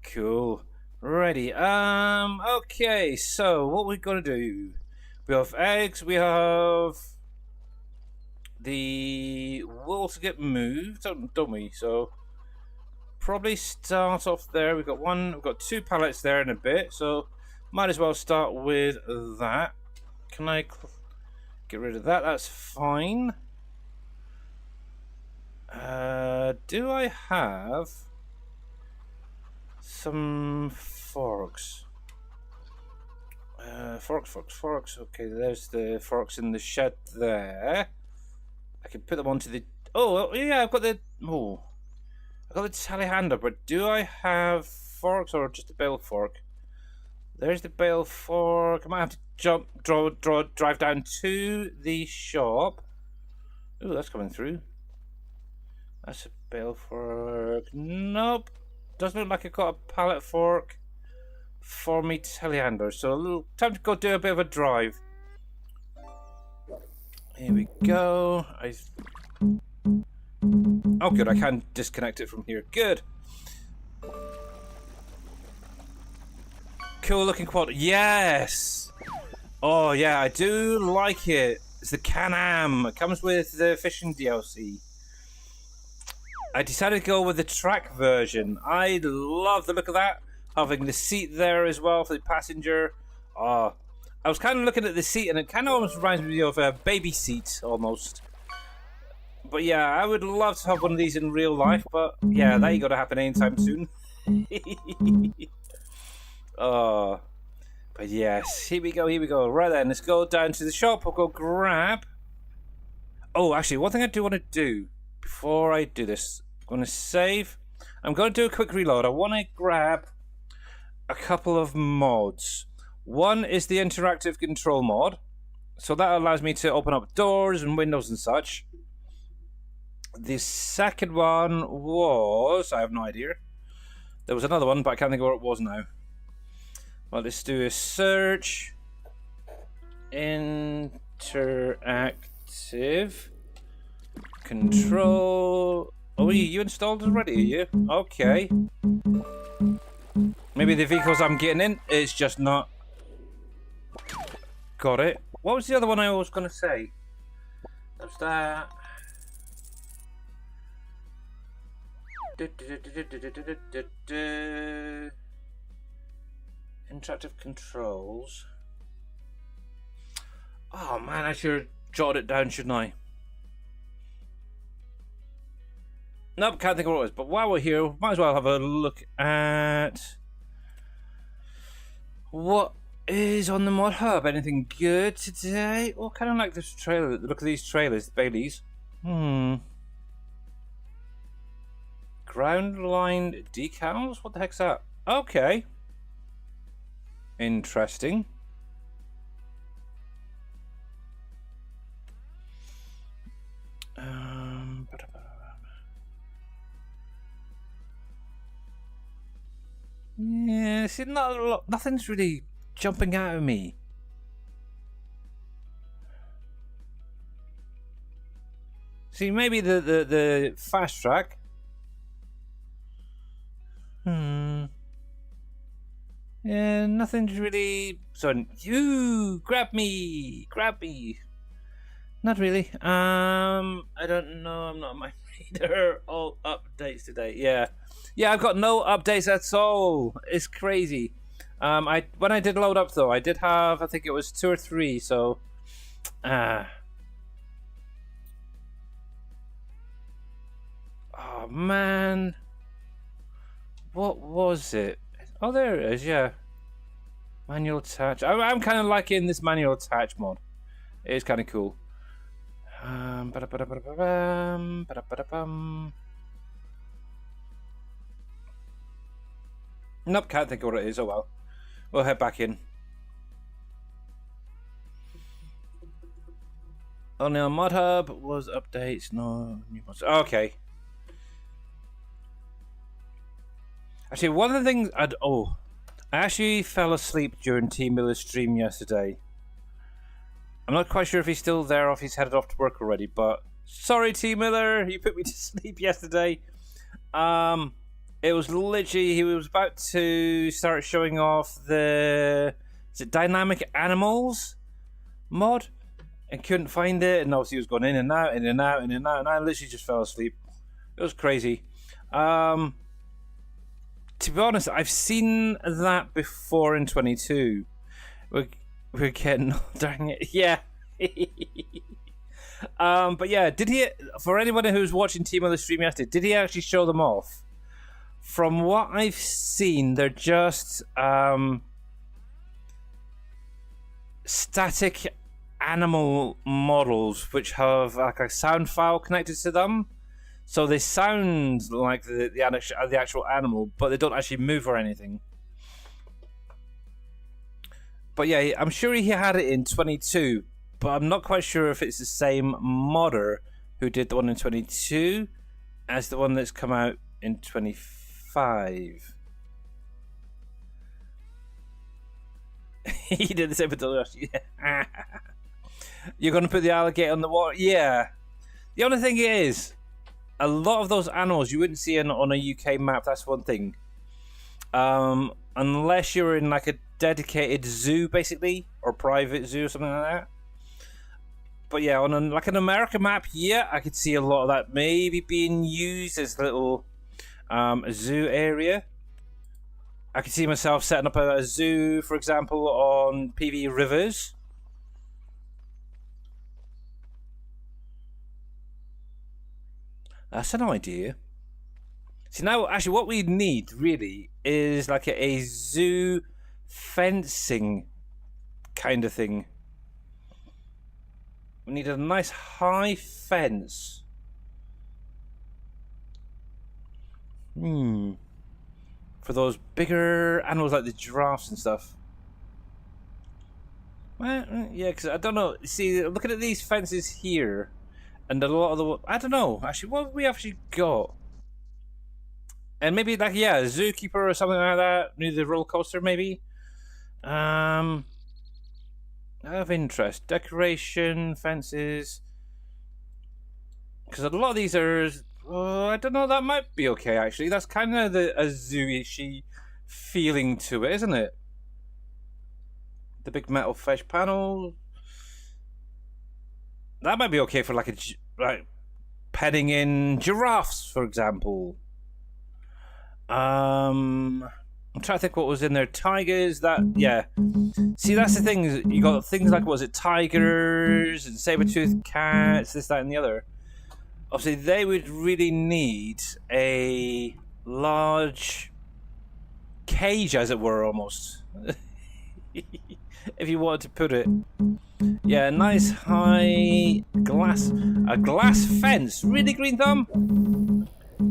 cool. Righty. Okay, so what we're gonna do? We have eggs, we have the wool to get moved, don't we? So probably start off there. We've got 2 pallets there in a bit, so might as well start with that. Can I get rid of that? That's fine. Do I have some forks? Forks. Okay, there's the forks in the shed there. I can put them onto the. Oh yeah, I've got the telehandler, but do I have forks or just a bale fork? There's the bale fork. I might have to drive down to the shop. Ooh, that's coming through. That's a bale fork. Nope. Doesn't look like I got a pallet fork for me telehandler. So a little time to go do a bit of a drive. Here we go. Oh, good. I can disconnect it from here. Good. Cool looking quad. Yes. Oh yeah, I do like it. It's the Can-Am. It comes with the fishing DLC. I decided to go with the track version. I love the look of that. Having the seat there as well for the passenger. I was kind of looking at the seat and it kind of almost reminds me of a baby seat almost. But yeah, I would love to have one of these in real life. But yeah, that ain't gonna happen anytime soon. But yes, here we go. Right then, let's go down to the shop. We'll go grab. Oh, actually, one thing I do want to do before I do this, I'm going to save. I'm going to do a quick reload. I want to grab a couple of mods. One is the interactive control mod. So that allows me to open up doors and windows and such. The second one was... I have no idea. There was another one, but I can't think of what it was now. Well, let's do a search. Interactive control. Oh, you installed it already, are you? Okay. Maybe the vehicles I'm getting in is just not. Got it. What was the other one I was going to say? That was that. Interactive controls. Oh man, I should jot it down, shouldn't I? Nope, can't think of what it was. But while we're here, might as well have a look at what is on the mod hub. Anything good today? Oh, kind of like this trailer. Look at these trailers, the Baileys. Ground line decals? What the heck's that? Okay. Interesting. Yeah, see, not a lot. Nothing's really jumping out at me. See, maybe the fast track. Yeah, nothing's really. So you grab me, grab me. Not really. I don't know. I'm not my reader. All updates today. Yeah, yeah. I've got no updates at all. It's crazy. When I did load up though, I did have. I think it was 2 or 3. So, oh man, what was it? Oh, there it is. Yeah, manual attach. I'm kind of liking this manual attach mod. It is kind of cool. Nope, can't think of what it is. Oh well. We'll head back in. Only on Mod Hub was updates, no new mods. Okay. Actually, one of the things I actually fell asleep during T Miller's stream yesterday. I'm not quite sure if he's still there or if he's headed off to work already, but sorry T Miller, you put me to sleep yesterday. It was literally, he was about to start showing off the dynamic animals mod and couldn't find it, and obviously he was going in and out, in and out, in and out, and I literally just fell asleep. It was crazy. To be honest, I've seen that before in 22. We're getting, dang it, yeah. But yeah, did he, for anyone who's watching Team on the stream yesterday, did he actually show them off? From what I've seen, they're just static animal models which have like a sound file connected to them. So they sound like the actual animal, but they don't actually move or anything. But yeah, I'm sure he had it in 22, but I'm not quite sure if it's the same modder who did the one in 22 as the one that's come out in 25. He did the same with the rest. Yeah. You're going to put the alligator on the water? Yeah. The only thing is, a lot of those animals you wouldn't see on a UK map. That's one thing. Unless you're in like a dedicated zoo, basically, or private zoo or something like that. But yeah, on like an American map, yeah, I could see a lot of that maybe being used as a little zoo area. I could see myself setting up a zoo, for example, on PV Rivers. That's an idea. See, now, actually, what we need, really, is like a zoo fencing kind of thing. We need a nice high fence. For those bigger animals like the giraffes and stuff. Well, yeah, because I don't know. See, looking at these fences here, and a lot of the... I don't know, actually, what have we actually got? And maybe, like, yeah, a zookeeper or something like that, near the roller coaster, maybe. Of interest. Decoration, fences. Because a lot of these are... I don't know, that might be okay, actually. That's kind of a zoo-ishy feeling to it, isn't it? The big metal fish panel. That might be okay for, like, petting in giraffes, for example. I'm trying to think what was in there. Tigers, that, yeah. See, that's the thing. You got things like, what was it, tigers and saber-toothed cats, this, that, and the other. Obviously, they would really need a large cage, as it were, almost. If you wanted to put it. Yeah, a nice high glass fence. Really, Green Thumb?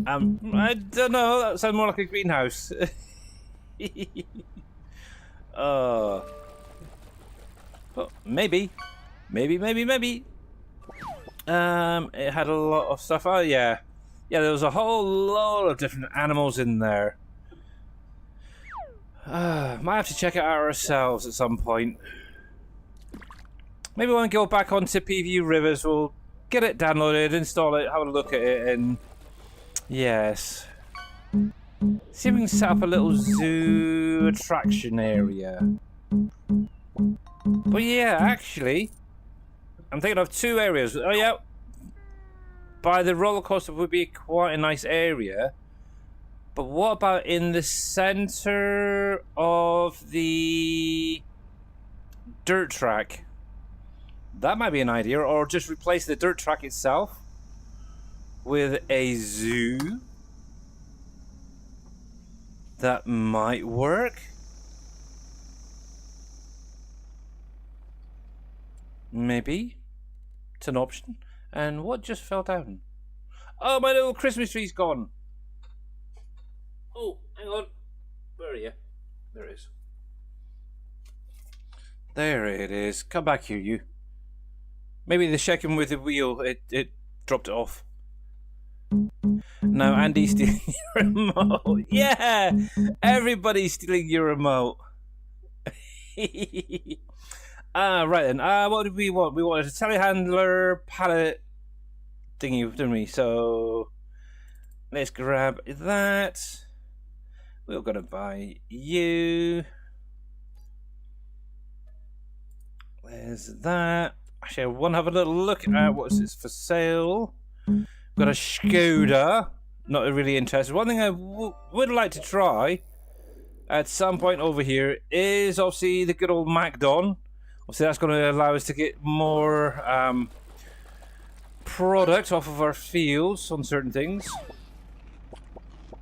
I don't know. That sounds more like a greenhouse. But maybe. It had a lot of stuff. Oh yeah, there was a whole lot of different animals in there. Might have to check it out ourselves at some point. Maybe when we go back onto PVU Rivers, we'll get it downloaded, install it, have a look at it, and yes. See if we can set up a little zoo attraction area. But yeah, actually, I'm thinking of 2 areas. Oh yeah, by the roller coaster would be quite a nice area. But what about in the center of the dirt track? That might be an idea, or just replace the dirt track itself with a zoo. That might work. Maybe. It's an option. And what just fell down? Oh, my little Christmas tree's gone. Oh, hang on. Where are you? There it is. There it is. Come back here, you. Maybe the shaking with the wheel, it dropped it off. Now Andy's stealing your remote. Yeah! Everybody's stealing your remote. Right then. What did we want? We wanted a telehandler pallet thingy, didn't we? So let's grab that. We're gonna buy you. There's that. Actually, I want to have a little look at what is this for sale. Got a Skoda. Not really interested. One thing I would like to try at some point over here is obviously the good old MacDon. Obviously, that's going to allow us to get more product off of our fields on certain things.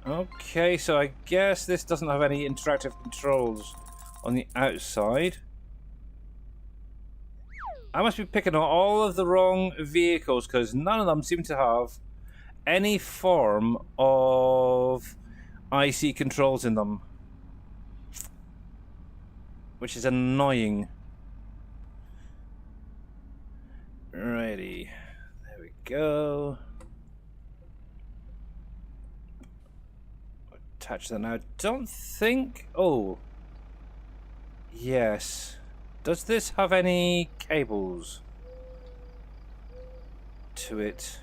Okay, so I guess this doesn't have any interactive controls on the outside. I must be picking on all of the wrong vehicles because none of them seem to have any form of IC controls in them, which is annoying. Righty, there we go. Attach that now. I don't think. Oh, yes. Does this have any cables to it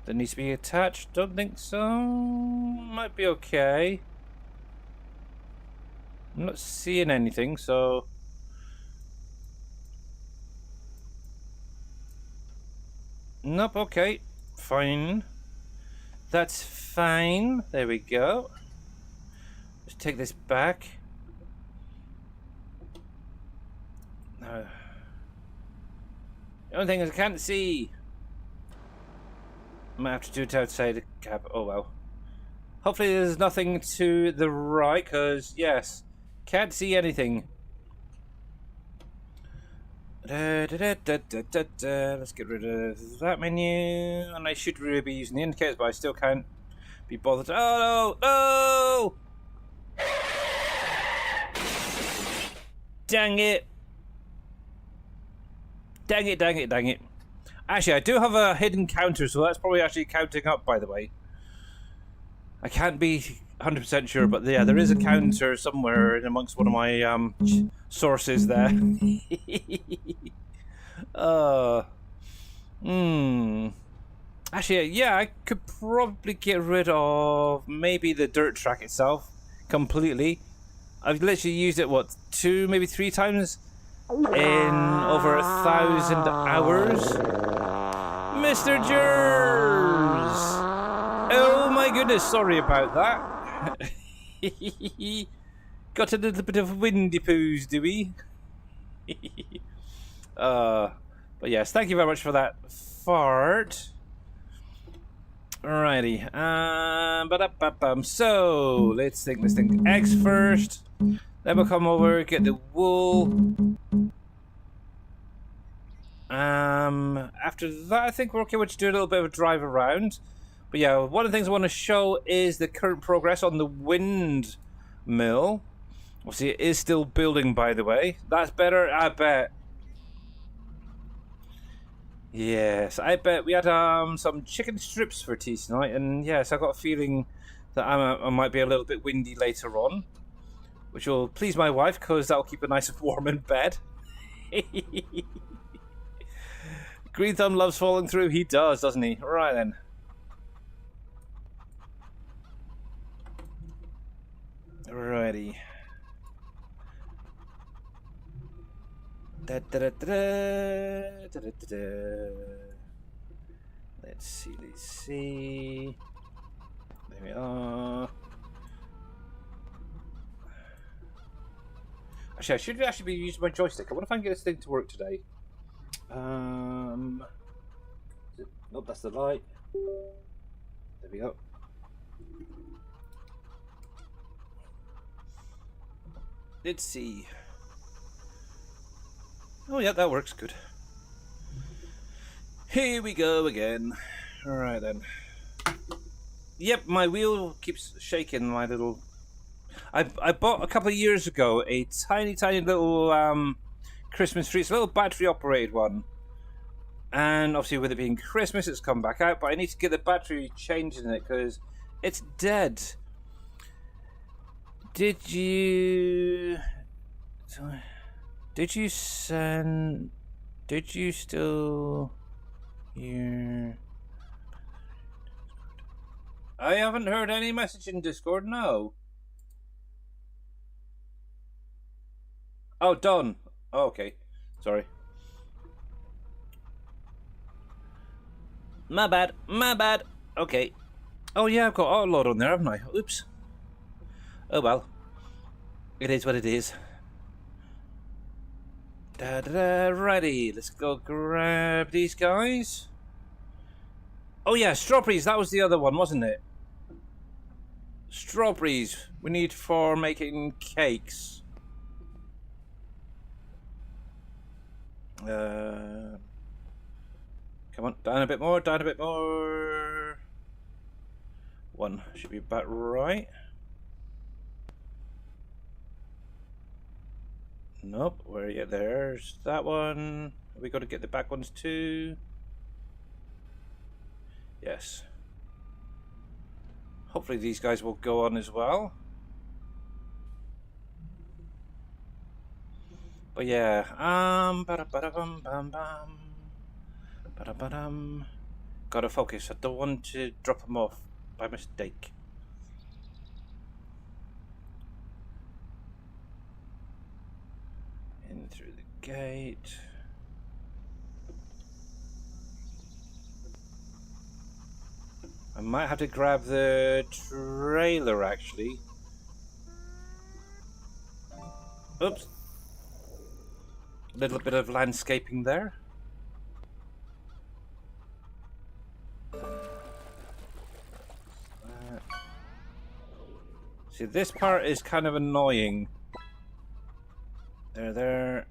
that needs to be attached? Don't think so. Might be okay. I'm not seeing anything, so nope. Okay, fine. That's fine. There we go. Let's take this back. No. The only thing is I can't see. I might have to do it outside the cab. Oh well. Hopefully there's nothing to the right, because yes, can't see anything. Let's get rid of that menu, and I should really be using the indicators, but I still can't be bothered. Oh no! No! Dang it! Dang it, dang it, dang it. Actually, I do have a hidden counter, so that's probably actually counting up, by the way. I can't be 100% sure, but yeah, there is a counter somewhere in amongst one of my sources there. Actually, yeah, I could probably get rid of maybe the dirt track itself completely. I've literally used it, what, 2, maybe 3 times in over 1,000 hours. Mr. Jers! Oh my goodness, sorry about that. Got a little bit of windy poos, do we? But yes, thank you very much for that fart. Alrighty. So let's think. Eggs first. Then we'll come over, get the wool. After that, I think we're okay. We'll just do a little bit of a drive around. But yeah, one of the things I want to show is the current progress on the windmill. Obviously, it is still building, by the way. That's better, I bet. Yes, I bet we had some chicken strips for tea tonight, and yes, I got a feeling that I might be a little bit windy later on, which will please my wife because that'll keep her nice and warm in bed. Green Thumb loves falling through. He does, doesn't he? Right then. Let's see. There we are. Actually, I should actually be using my joystick. I wonder if I can get this thing to work today. Nope, that's the light. There we go. Let's see. Oh yeah, that works good. Here we go again. Alright then. Yep, my wheel keeps shaking, my little... I bought a couple of years ago a tiny little Christmas tree. It's a little battery operated one. And obviously with it being Christmas, it's come back out. But I need to get the battery changed in it because it's dead. Did you still hear? I haven't heard any message in Discord, no. Oh, done. Oh, okay. Sorry. My bad. Okay. Oh yeah, I've got auto-load on there, haven't I? Oops. Oh well. It is what it is. Righty, let's go grab these guys. Oh yeah, strawberries, that was the other one, wasn't it? Strawberries we need for making cakes. Come on, down a bit more. One should be about right. Nope, where are you? There's that one. We got to get the back ones too. Yes. Hopefully these guys will go on as well. But yeah, gotta focus. I don't want to drop them off by mistake. In through the gate. I might have to grab the trailer actually. Oops. A little bit of landscaping there. See, this part is kind of annoying. There.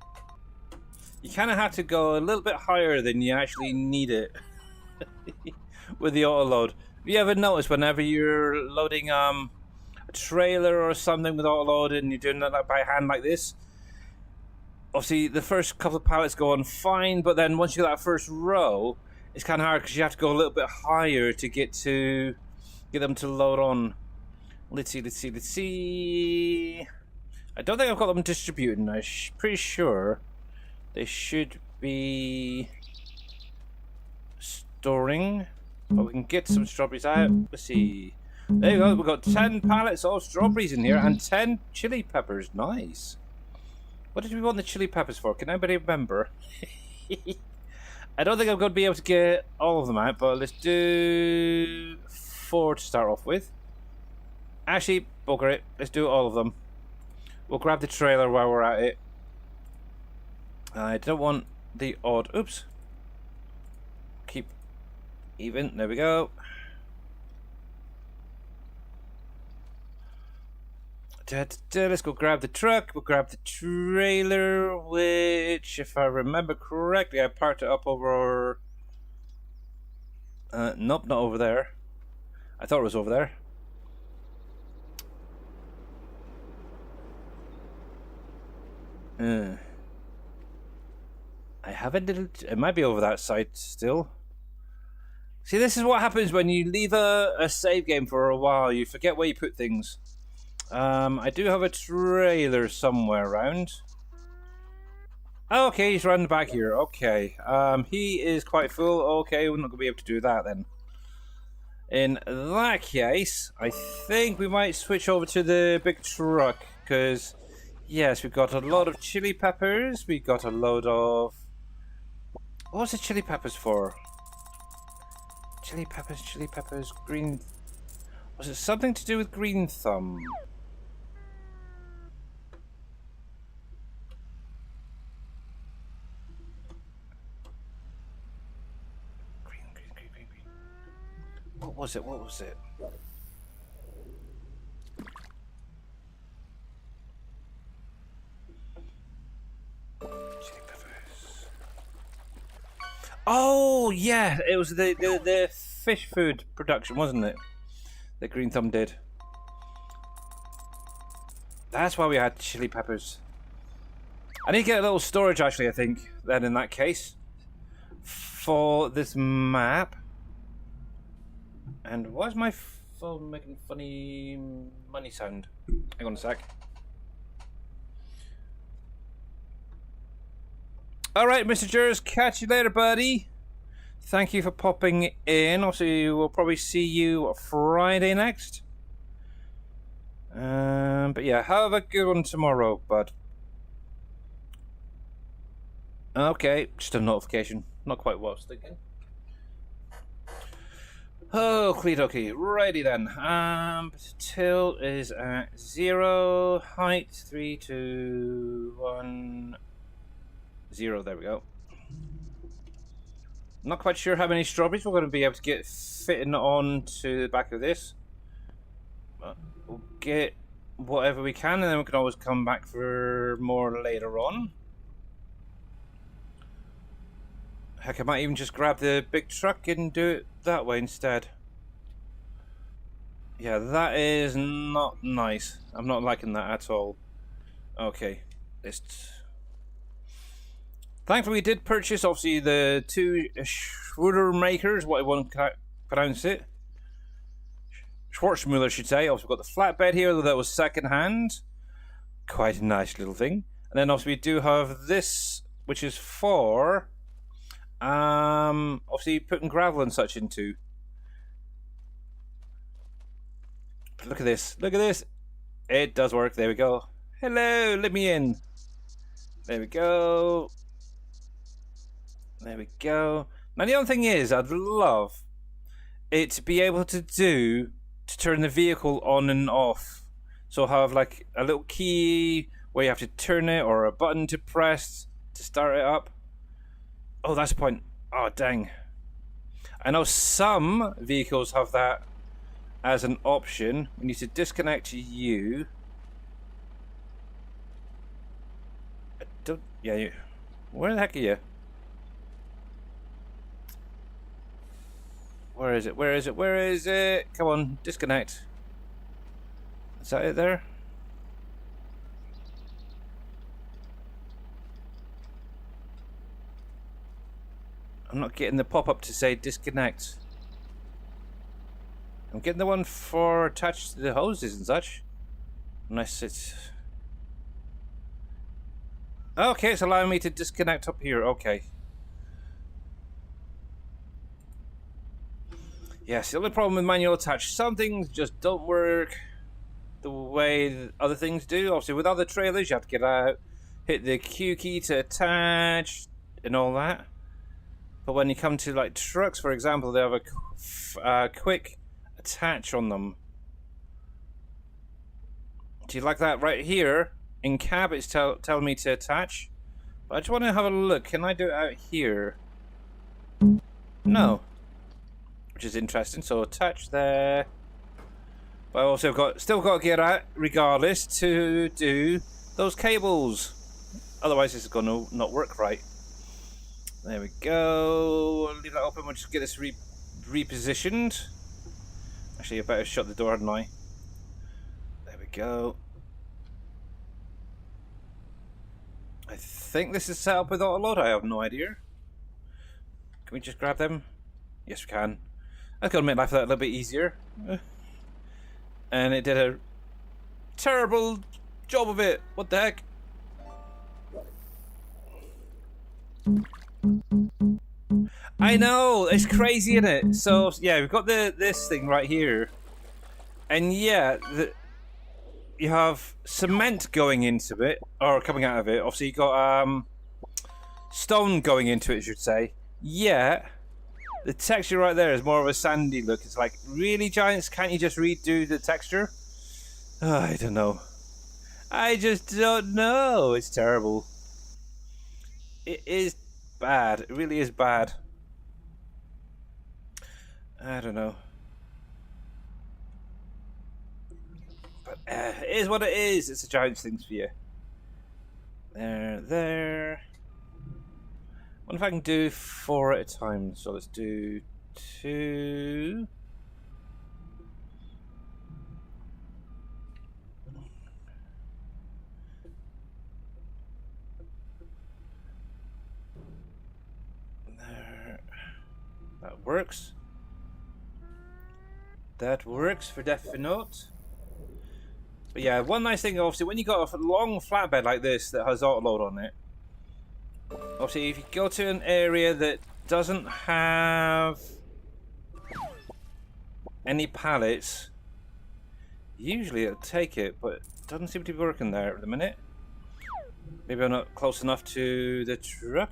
You kind of have to go a little bit higher than you actually need it with the auto load. Have you ever noticed whenever you're loading a trailer or something with auto load and you're doing that by hand like this? Obviously, the first couple of pallets go on fine, but then once you get that first row, it's kind of hard because you have to go a little bit higher to get them to load on. Let's see. I don't think I've got them distributed. I'm pretty sure they should be storing, but we can get some strawberries out. Let's see. There you go. We've got 10 pallets of strawberries in here and 10 chili peppers. Nice. What did we want the chili peppers for? Can anybody remember? I don't think I'm going to be able to get all of them out, but let's do 4 to start off with. Actually, bugger it. Let's do all of them. We'll grab the trailer while we're at it. I don't want the odd... Oops. Keep even. There we go. Let's go grab the truck. We'll grab the trailer, which, if I remember correctly, I parked it up over... nope, not over there. I thought it was over there. I have a little... It might be over that side still. See, this is what happens when you leave a save game for a while. You forget where you put things. I do have a trailer somewhere around. Oh, okay, he's running back here. Okay. He is quite full. Okay, we're not going to be able to do that then. In that case, I think we might switch over to the big truck, because Yes, we've got a lot of chili peppers. We got a load of... What was the chili peppers for? Chili peppers, green... Was it something to do with green thumb? Green. What was it? Chili peppers. Oh, yeah! It was the fish food production, wasn't it? That Green Thumb did. That's why we had chili peppers. I need to get a little storage, actually, I think, then in that case. For this map. And why is my phone making funny money sound? Hang on a sec. Alright, Mr. Jers, catch you later, buddy. Thank you for popping in. Obviously, we'll probably see you Friday next. But yeah, have a good one tomorrow, bud. Okay, just a notification. Not quite what I was thinking. Oh, okie righty then. Tilt is at 0. Height 3, 2, 1, 0. There we go. Not quite sure how many strawberries we're going to be able to get fitting on to the back of this. But we'll get whatever we can, and then we can always come back for more later on. Heck, I might even just grab the big truck and do it that way instead. Yeah, that is not nice. I'm not liking that at all. Okay, thankfully, we did purchase, obviously, the two Schroedermakers, what I want to pronounce it. Schwarzmüller, I should say. Also, we've got the flatbed here, though that was second hand. Quite a nice little thing. And then, also, we do have this, which is for, obviously, putting gravel and such into. But look at this. Look at this. It does work. There we go. Hello, let me in. There we go. There we go. Now the other thing is, I'd love it to be able to turn the vehicle on and off. So have like a little key where you have to turn it, or a button to press to start it up. Oh, that's the point. Oh, dang. I know some vehicles have that as an option. We need to disconnect you. I don't... Yeah, you... Where the heck are you? Where is it? Where is it? Where is it? Come on, disconnect. Is that it there? I'm not getting the pop-up to say disconnect. I'm getting the one for attached to the hoses and such. Unless it's... Okay, it's allowing me to disconnect up here. Okay. Yes, the only problem with manual attach, some things just don't work the way other things do. Obviously, with other trailers, you have to get out, hit the Q key to attach, and all that. But when you come to like trucks, for example, they have a quick attach on them. Do you like that right here? In cab, it's telling me to attach. But I just want to have a look. Can I do it out here? No. Which is interesting. So attach there. But I also still got to get out, regardless, to do those cables. Otherwise, this is going to not work right. There we go. Leave that open. We'll just get this repositioned. Actually, I better shut the door, hadn't I? There we go. I think this is set up with auto load. I have no idea. Can we just grab them? Yes, we can. That's going to make life a little bit easier. And it did a terrible job of it. What the heck? I know, it's crazy, isn't it? So yeah, we've got this thing right here, and yeah, you have cement going into it, or coming out of it. Obviously, you got stone going into it, I should say. Yeah, the texture right there is more of a sandy look. It's like, really, Giants? Can't you just redo the texture? I don't know. I just don't know. It's terrible. It is bad. It really is bad. I don't know. But it is what it is. It's a Giants thing for you. There. What if I can do 4 at a time? So let's do 2. There. That works. That works for definite. But yeah, one nice thing, obviously, when you got a long flatbed like this that has autoload on it, obviously, if you go to an area that doesn't have any pallets, usually it'll take it, but it doesn't seem to be working there at the minute. Maybe I'm not close enough to the truck.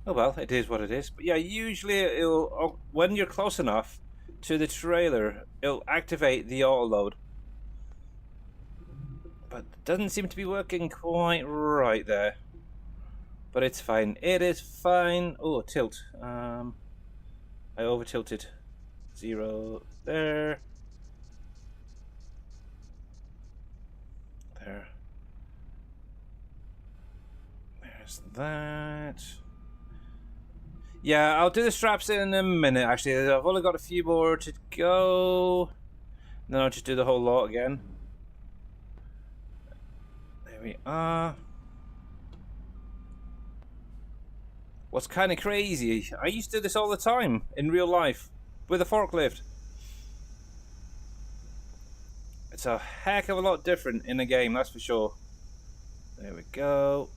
Oh well, it is what it is. But yeah, usually it'll, when you're close enough to the trailer, it'll activate the autoload. But it doesn't seem to be working quite right there. But it's fine. It is fine. Oh, tilt. I over tilted. 0 there. There. There's that. Yeah, I'll do the straps in a minute, actually. I've only got a few more to go. Then I'll just do the whole lot again. There we are. What's kind of crazy, I used to do this all the time in real life with a forklift. It's a heck of a lot different in a game, that's for sure. There we go.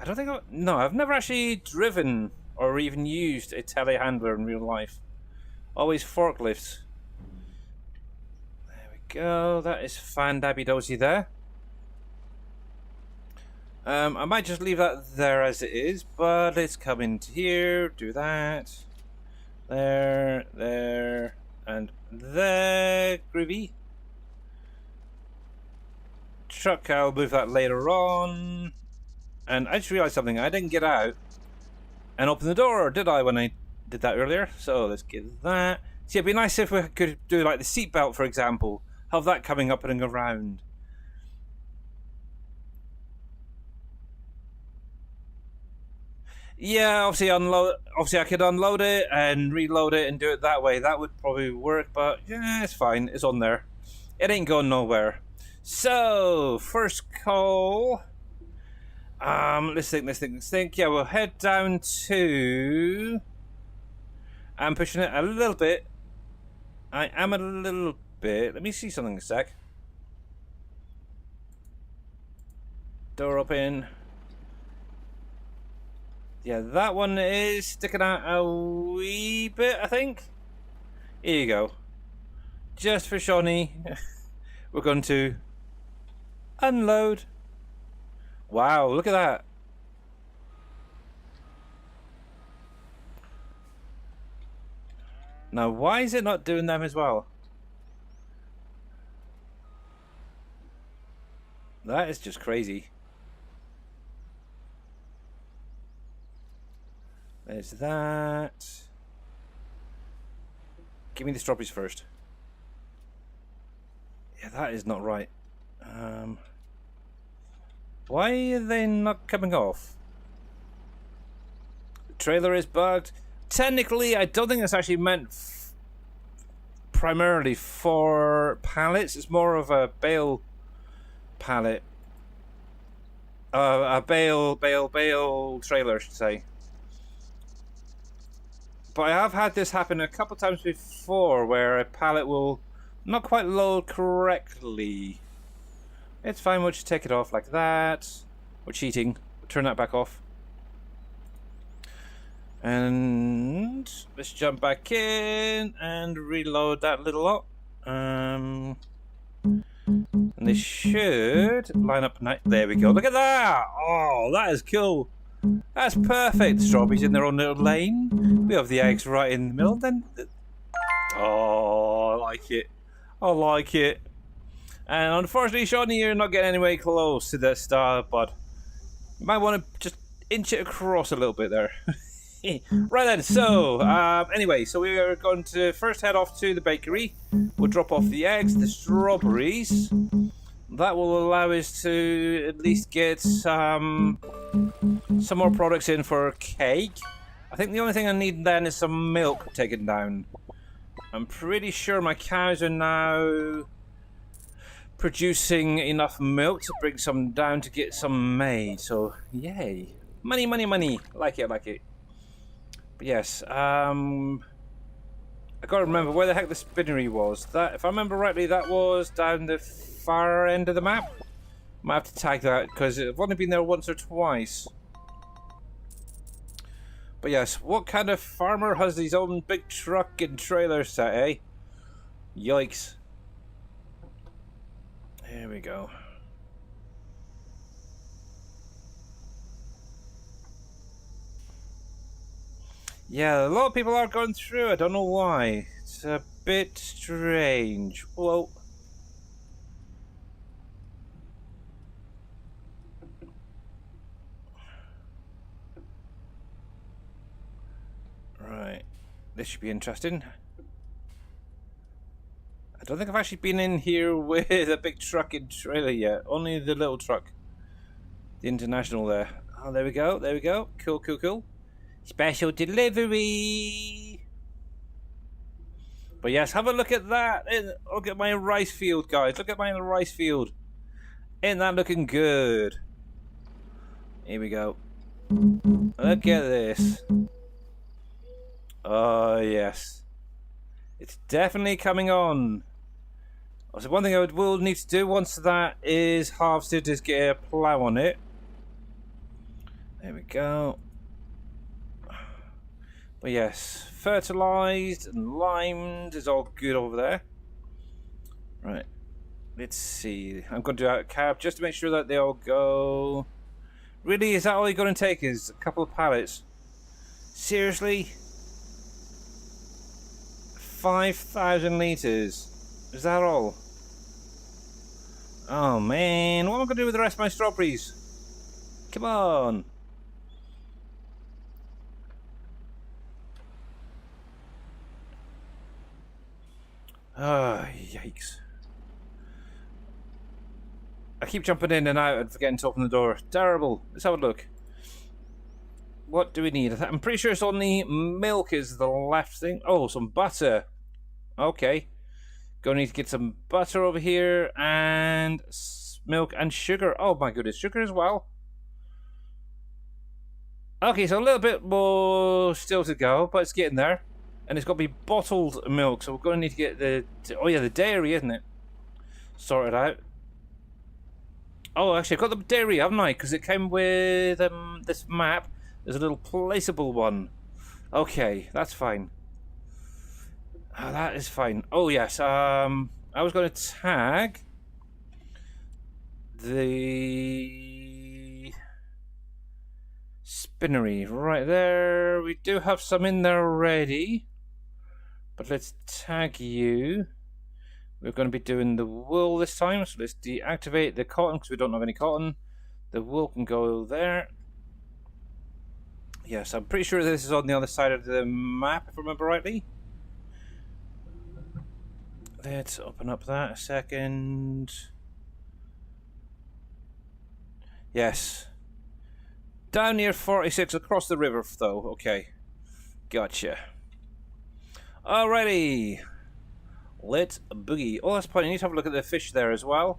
I don't think I've never actually driven or even used a telehandler in real life. Always forklifts. There we go. That is fan-dabby-dozy there. I might just leave that there as it is, but let's come into here, do that. There, and there. Groovy. Truck, I'll move that later on. And I just realized something. I didn't get out and open the door, did I, when I did that earlier? So let's get that. See, it'd be nice if we could do like the seatbelt, for example. Have that coming up and around. Yeah, obviously I could unload it and reload it and do it that way. That would probably work, but yeah, it's fine. It's on there. It ain't going nowhere. So, first call. Let's think. Yeah, we'll head down to... I'm pushing it a little bit. I am a little bit. Let me see something a sec. Door open. Yeah, that one is sticking out a wee bit, I think. Here you go. Just for Shawnee, we're going to unload. Wow, look at that. Now, why is it not doing them as well? That is just crazy. There's that. Give me the strawberries first. Yeah, that is not right. Why are they not coming off? The trailer is bugged. Technically, I don't think it's actually meant primarily for pallets. It's more of a bale pallet. A bale trailer, I should say. But I have had this happen a couple times before where a pallet will not quite load correctly. It's fine, we'll just take it off like that. We're cheating. We'll turn that back off. And let's jump back in and reload that little lot. And they should line up. There we go. Look at that! Oh, that is cool. That's perfect. Strawberries in their own little lane. We have the eggs right in the middle. Then, oh, I like it. I like it. And unfortunately, Shawnee, you're not getting anywhere close to that star, but you might want to just inch it across a little bit there. Right then, so, anyway, so we are going to first head off to the bakery. We'll drop off the eggs, the strawberries. That will allow us to at least get some more products in for a cake. I think the only thing I need then is some milk taken down. I'm pretty sure my cows are now producing enough milk to bring some down to get some made. So, yay. Money, money, money. Like it, like it. But yes, I gotta remember where the heck the spinnery was. That, if I remember rightly, that was down the far end of the map. Might have to tag that because I've only been there once or twice. But yes, what kind of farmer has his own big truck and trailer set, eh? Yikes. There we go. Yeah, a lot of people are going through. I don't know why. It's a bit strange. Whoa. Right. This should be interesting. I don't think I've actually been in here with a big truck and trailer yet. Only the little truck. The International there. Oh, there we go. There we go. Cool, cool, cool. Special delivery. But yes, have a look at that. Look at my rice field, guys. Look at my rice field. Ain't that looking good? Here we go. Look at this. Oh, yes. It's definitely coming on. So one thing I will need to do once that is harvested is get a plough on it. There we go. But yes, fertilised and limed is all good over there. Right, let's see. I'm going to do out a cab just to make sure that they all go. Really, is that all you're going to take? Is a couple of pallets? Seriously? 5,000 litres. Is that all? Oh man, what am I going to do with the rest of my strawberries? Come on. Oh, yikes. I keep jumping in and out and forgetting to open the door. Terrible. Let's have a look. What do we need? I'm pretty sure it's only milk is the left thing. Oh, some butter. Okay. Gonna need to get some butter over here and milk and sugar. Oh my goodness, sugar as well. Okay, so a little bit more still to go, but it's getting there. And it's got to be bottled milk, so we're going to need to get the... Oh yeah, the dairy, isn't it? Sorted out. Oh, actually, I've got the dairy, haven't I? Because it came with this map. There's a little placeable one. Okay, that's fine. Oh, that is fine. Oh, yes. I was going to tag the spinnery right there. We do have some in there already. But let's tag you. We're going to be doing the wool this time, so let's deactivate the cotton because we don't have any cotton. The wool can go there. Yes, I'm pretty sure this is on the other side of the map, if I remember rightly. Let's open up that a second. Yes. Down near 46, across the river, though. Okay. Gotcha. Alrighty. Let's boogie. Oh, that's point. I need to have a look at the fish there as well.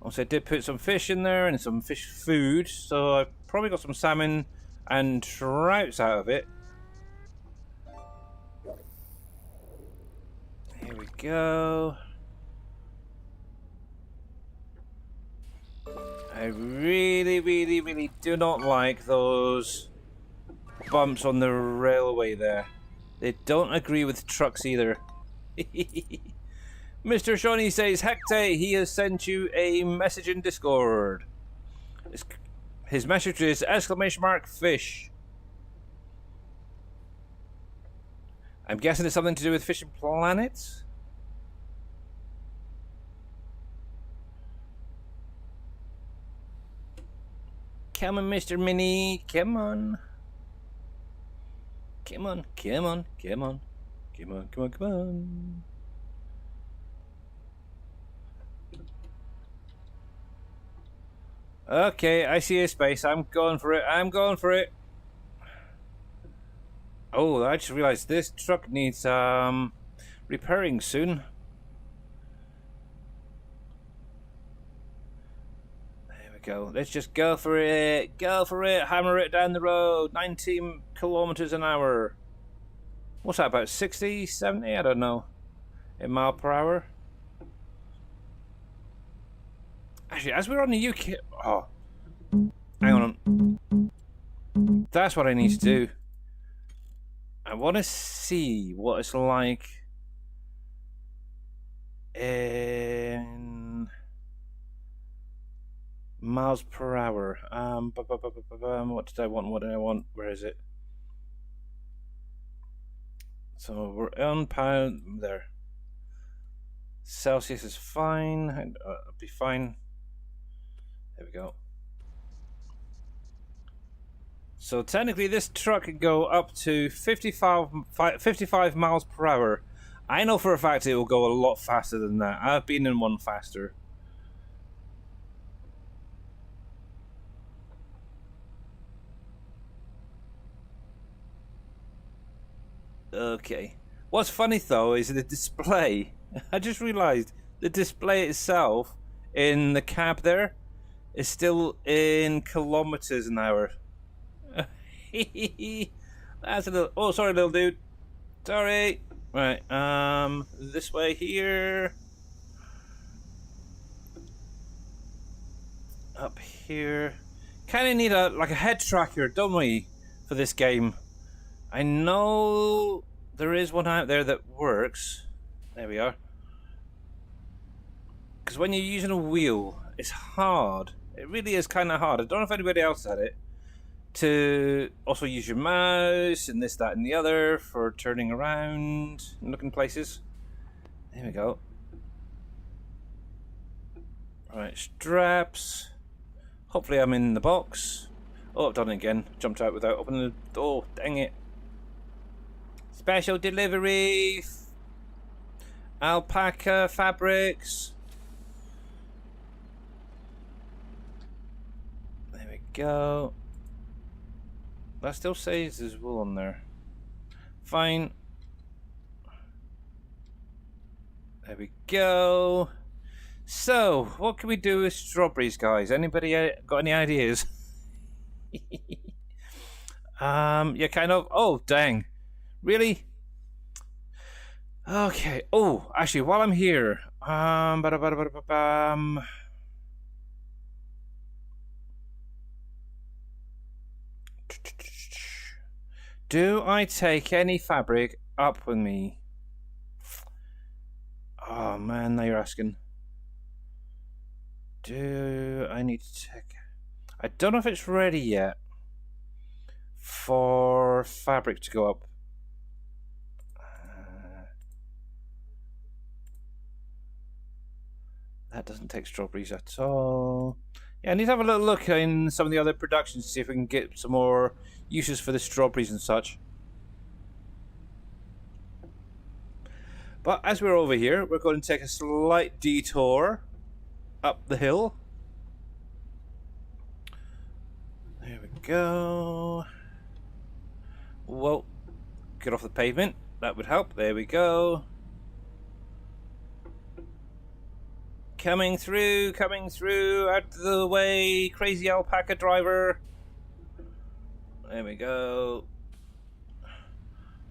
Also, I did put some fish in there and some fish food, so I've probably got some salmon and trouts out of it. Here we go. I really, really, really do not like those bumps on the railway there. They don't agree with trucks either. Mr. Shawnee says, Hector, he has sent you a message in Discord. His message is !fish. I'm guessing it's something to do with Fishing Planet. Come on, Mr. Mini. Come on. Come on, come on, come on. Come on, come on, come on. Okay, I see a space. I'm going for it. I'm going for it. Oh, I just realized this truck needs repairing soon. There we go. Let's just go for it. Go for it. Hammer it down the road. 19 kilometers an hour. What's that, about 60, 70? I don't know. In mile per hour. Actually, as we're on the UK... Oh. Hang on. That's what I need to do. I want to see what it's like in miles per hour. What did I want? What did I want? Where is it? So we're on pound there. Celsius is fine. It'll be fine. There we go. So technically this truck can go up to 55 miles per hour. I know for a fact it will go a lot faster than that. I've been in one faster. Okay. What's funny though is the display. I just realized the display itself in the cab there is still in kilometers an hour. That's a little... Oh, sorry, little dude. Sorry. Right, this way here. Up here. Kind of need like a head tracker, don't we, for this game? I know there is one out there that works. There we are. Because when you're using a wheel, it's hard. It really is kind of hard. I don't know if anybody else had it. To also use your mouse and this, that, and the other for turning around and looking places. There we go. Right, straps. Hopefully I'm in the box. Oh, I've done it again. Jumped out without opening the door. Dang it. Special delivery. Alpaca fabrics. There we go. That still says there's wool on there. Fine. There we go. So, what can we do with strawberries, guys? Anybody got any ideas? Yeah, kind of. Oh, dang. Really? Okay. Oh, actually, while I'm here, do I take any fabric up with me? Oh man, now you're asking. Do I need to take... I don't know if it's ready yet for fabric to go up. That doesn't take strawberries at all. Yeah, I need to have a little look in some of the other productions to see if we can get some more uses for the strawberries and such. But as we're over here, we're going to take a slight detour up the hill. There we go. Whoa. Get off the pavement. That would help. There we go. Coming through, out of the way, crazy alpaca driver. There we go.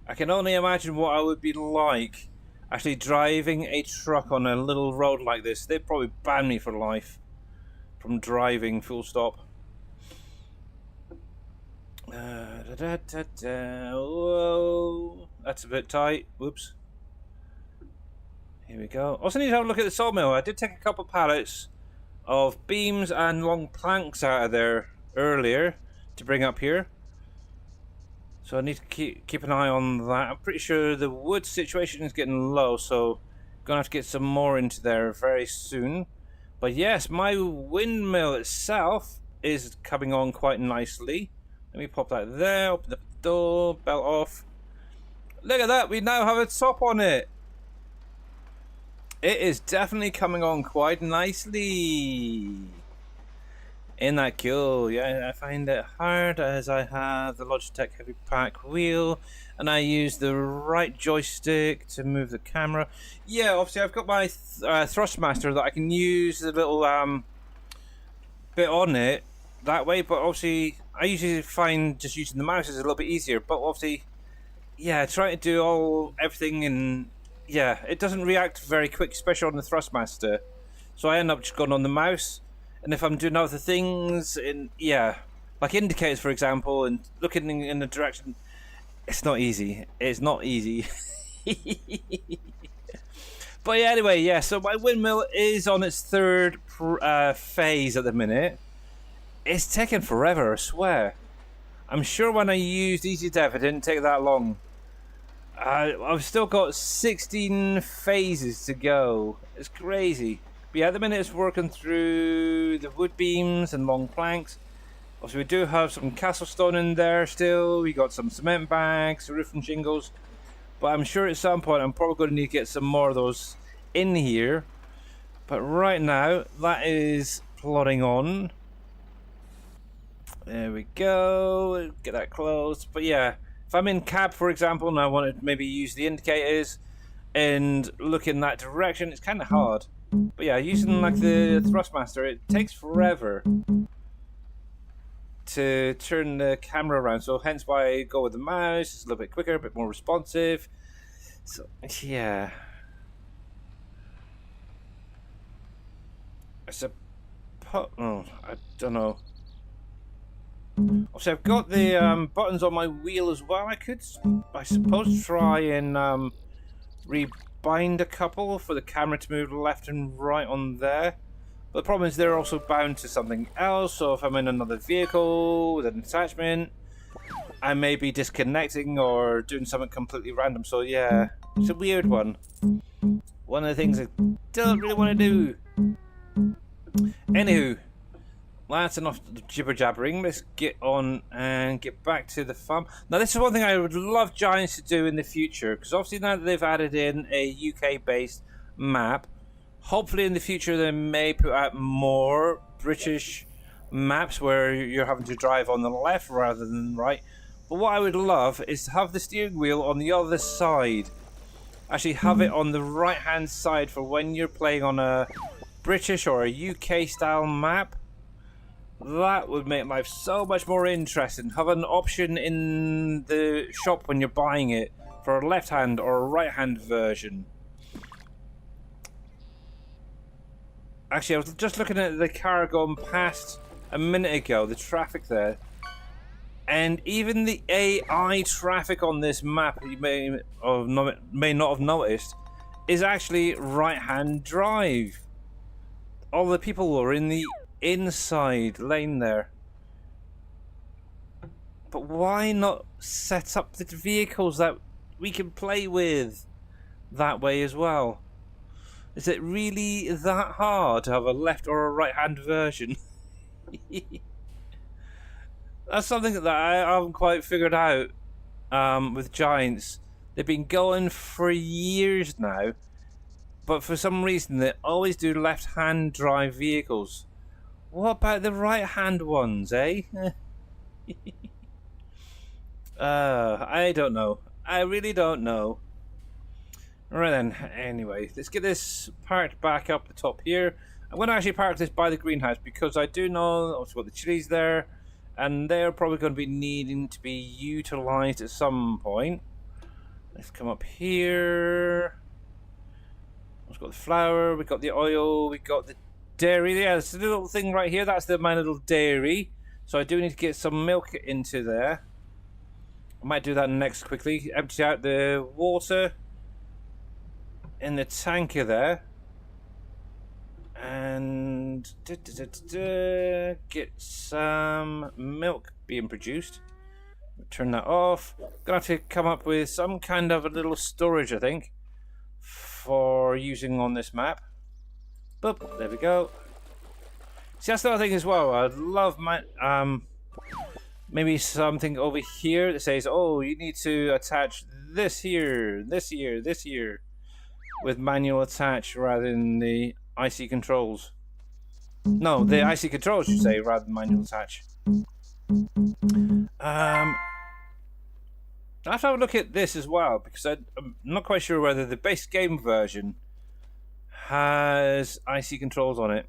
I can only imagine what I would be like actually driving a truck on a little road like this. They'd probably ban me for life from driving, full stop. Da, da, da. Whoa, that's a bit tight. Whoops. Here we go. Also need to have a look at the sawmill. I did take a couple pallets of beams and long planks out of there earlier to bring up here. So I need to keep an eye on that. I'm pretty sure the wood situation is getting low, so gonna have to get some more into there very soon. But yes, my windmill itself is coming on quite nicely. Let me pop that there, open the door, belt off. Look at that, we now have a top on it. It is definitely coming on quite nicely. Isn't that cool? Yeah, I find it hard as I have the Logitech Heavy Pack wheel and I use the right joystick to move the camera. Yeah, obviously I've got my Thrustmaster that I can use the little bit on it that way, but obviously I usually find just using the mouse is a little bit easier, but obviously, yeah, trying to do everything and yeah, it doesn't react very quick, especially on the Thrustmaster. So I end up just going on the mouse. And if I'm doing other things, like indicators, for example, and looking in the direction, it's not easy. It's not easy. But yeah, anyway, yeah, so my windmill is on its third phase at the minute. It's taken forever, I swear. I'm sure when I used Easy Dev, it didn't take that long. I've still got 16 phases to go. It's crazy. But yeah, at the minute it's working through the wood beams and long planks. Also, we do have some castle stone in there still. We got some cement bags, roof and shingles. But I'm sure at some point I'm probably going to need to get some more of those in here. But right now, that is plodding on. There we go. Get that closed. But yeah, if I'm in cab, for example, and I want to maybe use the indicators and look in that direction, it's kind of hard. But yeah, using like the Thrustmaster, it takes forever to turn the camera around. So hence why I go with the mouse. It's a little bit quicker, a bit more responsive. So yeah, I don't know. Also, I've got the buttons on my wheel as well. I suppose, try and rebind a couple for the camera to move left and right on there. But the problem is they're also bound to something else. So if I'm in another vehicle with an attachment, I may be disconnecting or doing something completely random. So yeah, it's a weird one. One of the things I don't really want to do. Anywho. That's enough jibber jabbering. Let's get on and get back to the farm. Now, this is one thing I would love Giants to do in the future, because obviously now that they've added in a UK-based map, hopefully in the future they may put out more British maps where you're having to drive on the left rather than right. But what I would love is to have the steering wheel on the other side. Actually have it on the right-hand side for when you're playing on a British or a UK-style map. That would make life so much more interesting. Have an option in the shop when you're buying it for a left-hand or a right-hand version. Actually, I was just looking at the car going past a minute ago, the traffic there. And even the AI traffic on this map, you may not have noticed, is actually right-hand drive. All the people are in the inside lane there. But why not set up the vehicles that we can play with that way as well? Is it really that hard to have a left or a right hand version? That's something that I haven't quite figured out with Giants. They've been going for years now, but for some reason they always do left hand drive vehicles. What about the right-hand ones, eh? I don't know. I really don't know. Right then, anyway, let's get this parked back up the top here. I'm going to actually park this by the greenhouse because I do know I've got the chilies there, and they're probably going to be needing to be utilised at some point. Let's come up here. We've got the flour, we've got the oil, we've got the dairy. Yeah, there's a little thing right here. That's my little dairy. So I do need to get some milk into there. Might do that next quickly. Empty out the water in the tanker there. And get some milk being produced. Turn that off. Gonna have to come up with some kind of a little storage, I think, for using on this map. Boop, there we go. See, that's the other thing as well. I'd love my maybe something over here that says, oh, you need to attach this here, this here, this here, with manual attach rather than the IC controls. No, the IC controls should say rather than manual attach. I have to have a look at this as well, because I'm not quite sure whether the base game version has IC controls on it.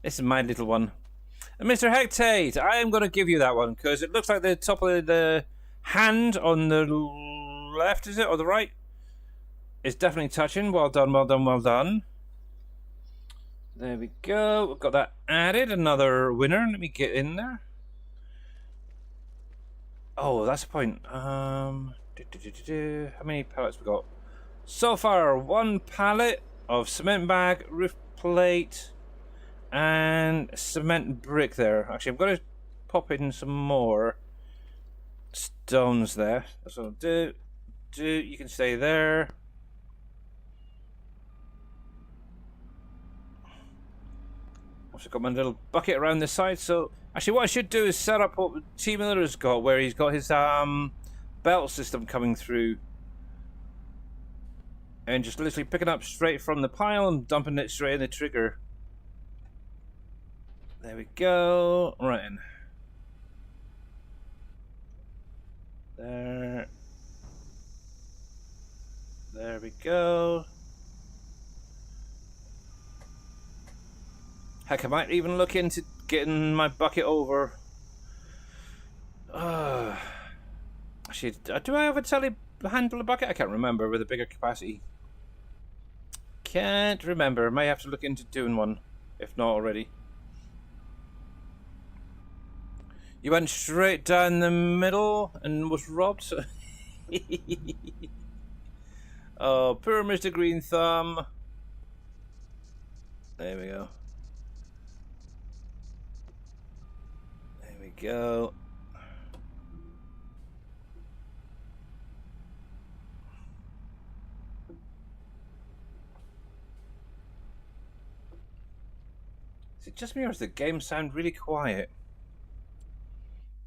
This is my little one. And Mr. Hectate, I am going to give you that one, because it looks like the top of the hand on the left, is it, or the right? It's definitely touching. Well done, well done, well done. There we go. We've got that added. Another winner. Let me get in there. Oh, that's the point. How many pallets we got? So far, 1 pallet of cement bag, roof plate, and cement brick there. Actually, I'm going to pop in some more stones there. That's what I'll do. You can stay there. Also got my little bucket around the side. So actually, what I should do is set up what T Miller's got, where he's got his belt system coming through, and just literally picking up straight from the pile and dumping it straight in the trigger. There we go. Right in. There. There we go. Heck, I might even look into getting my bucket over. Actually, do I have a telehandler bucket? I can't remember, with a bigger capacity. Can't remember. May have to look into doing one, if not already. You went straight down the middle and was robbed. Oh, poor Mr. Green Thumb. There we go. There we go. Is it just me, or does the game sound really quiet?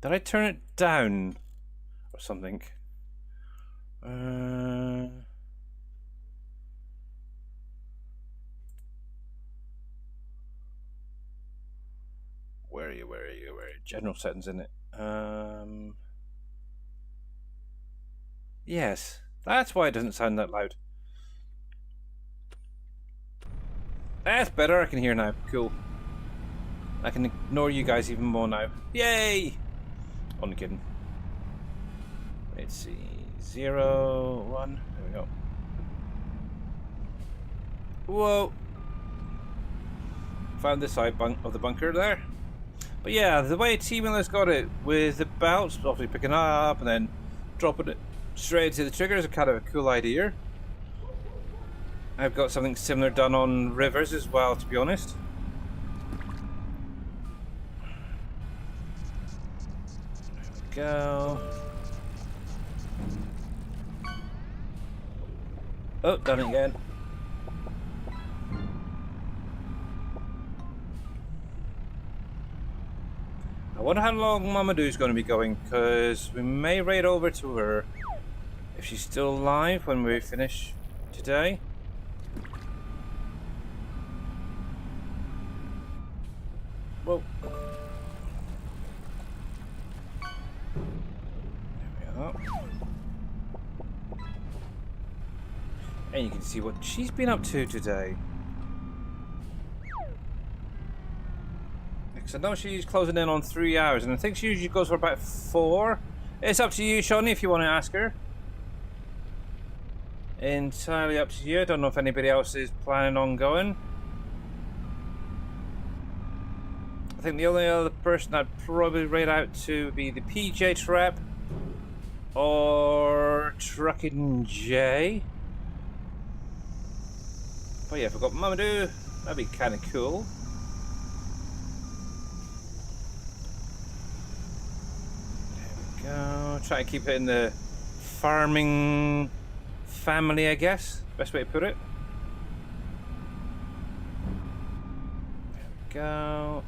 Did I turn it down or something? Where are you? Where are you? Where are you? General settings in it. Yes, that's why it doesn't sound that loud. That's better. I can hear now. Cool. I can ignore you guys even more now. Yay! Only kidding. Let's see. 0, 1. There we go. Whoa! Found the side bunk of the bunker there. But yeah, the way T Miller's got it with the belts, obviously picking up and then dropping it straight to the trigger is kind of a cool idea. I've got something similar done on rivers as well, to be honest. Go. Oh, done it again. I wonder how long Mamadou's going to be going, because we may raid over to her if she's still alive when we finish today. Whoa. And you can see what she's been up to today. Because I know she's closing in on 3 hours, and I think she usually goes for about 4. It's up to you, Shawnee, if you want to ask her. Entirely up to you. I don't know if anybody else is planning on going. I think the only other person I'd probably rate out to would be the PJ Trap or Truckin' J. But yeah, if I've got Mamadou, that'd be kind of cool. There we go. Try to keep it in the farming family, I guess. Best way to put it. There we go.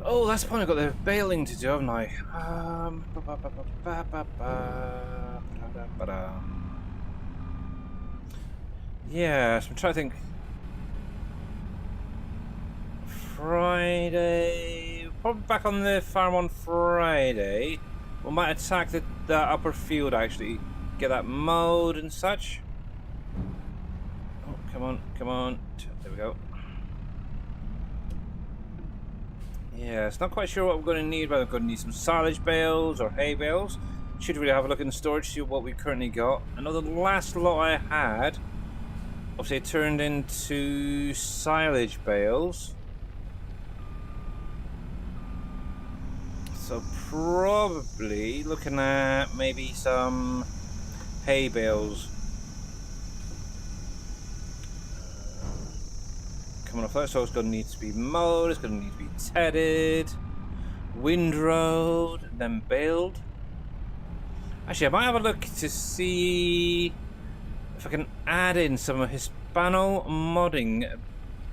Oh, that's the point. I've got the bailing to do, haven't I? Yeah, so I'm trying to think. Friday. Probably back on the farm on Friday. We might attack the upper field actually. Get that mowed and such. Oh, come on, come on. There we go. Yeah, it's not quite sure what we're going to need, but I'm going to need some silage bales or hay bales. Should really have a look in the storage, see what we've currently got. I know the last lot I had, obviously it turned into silage bales. So probably looking at maybe some hay bales. Coming off that, so it's going to need to be mowed, it's going to need to be tedded, windrowed, then baled. Actually, I might have a look to see if I can add in some Hispano modding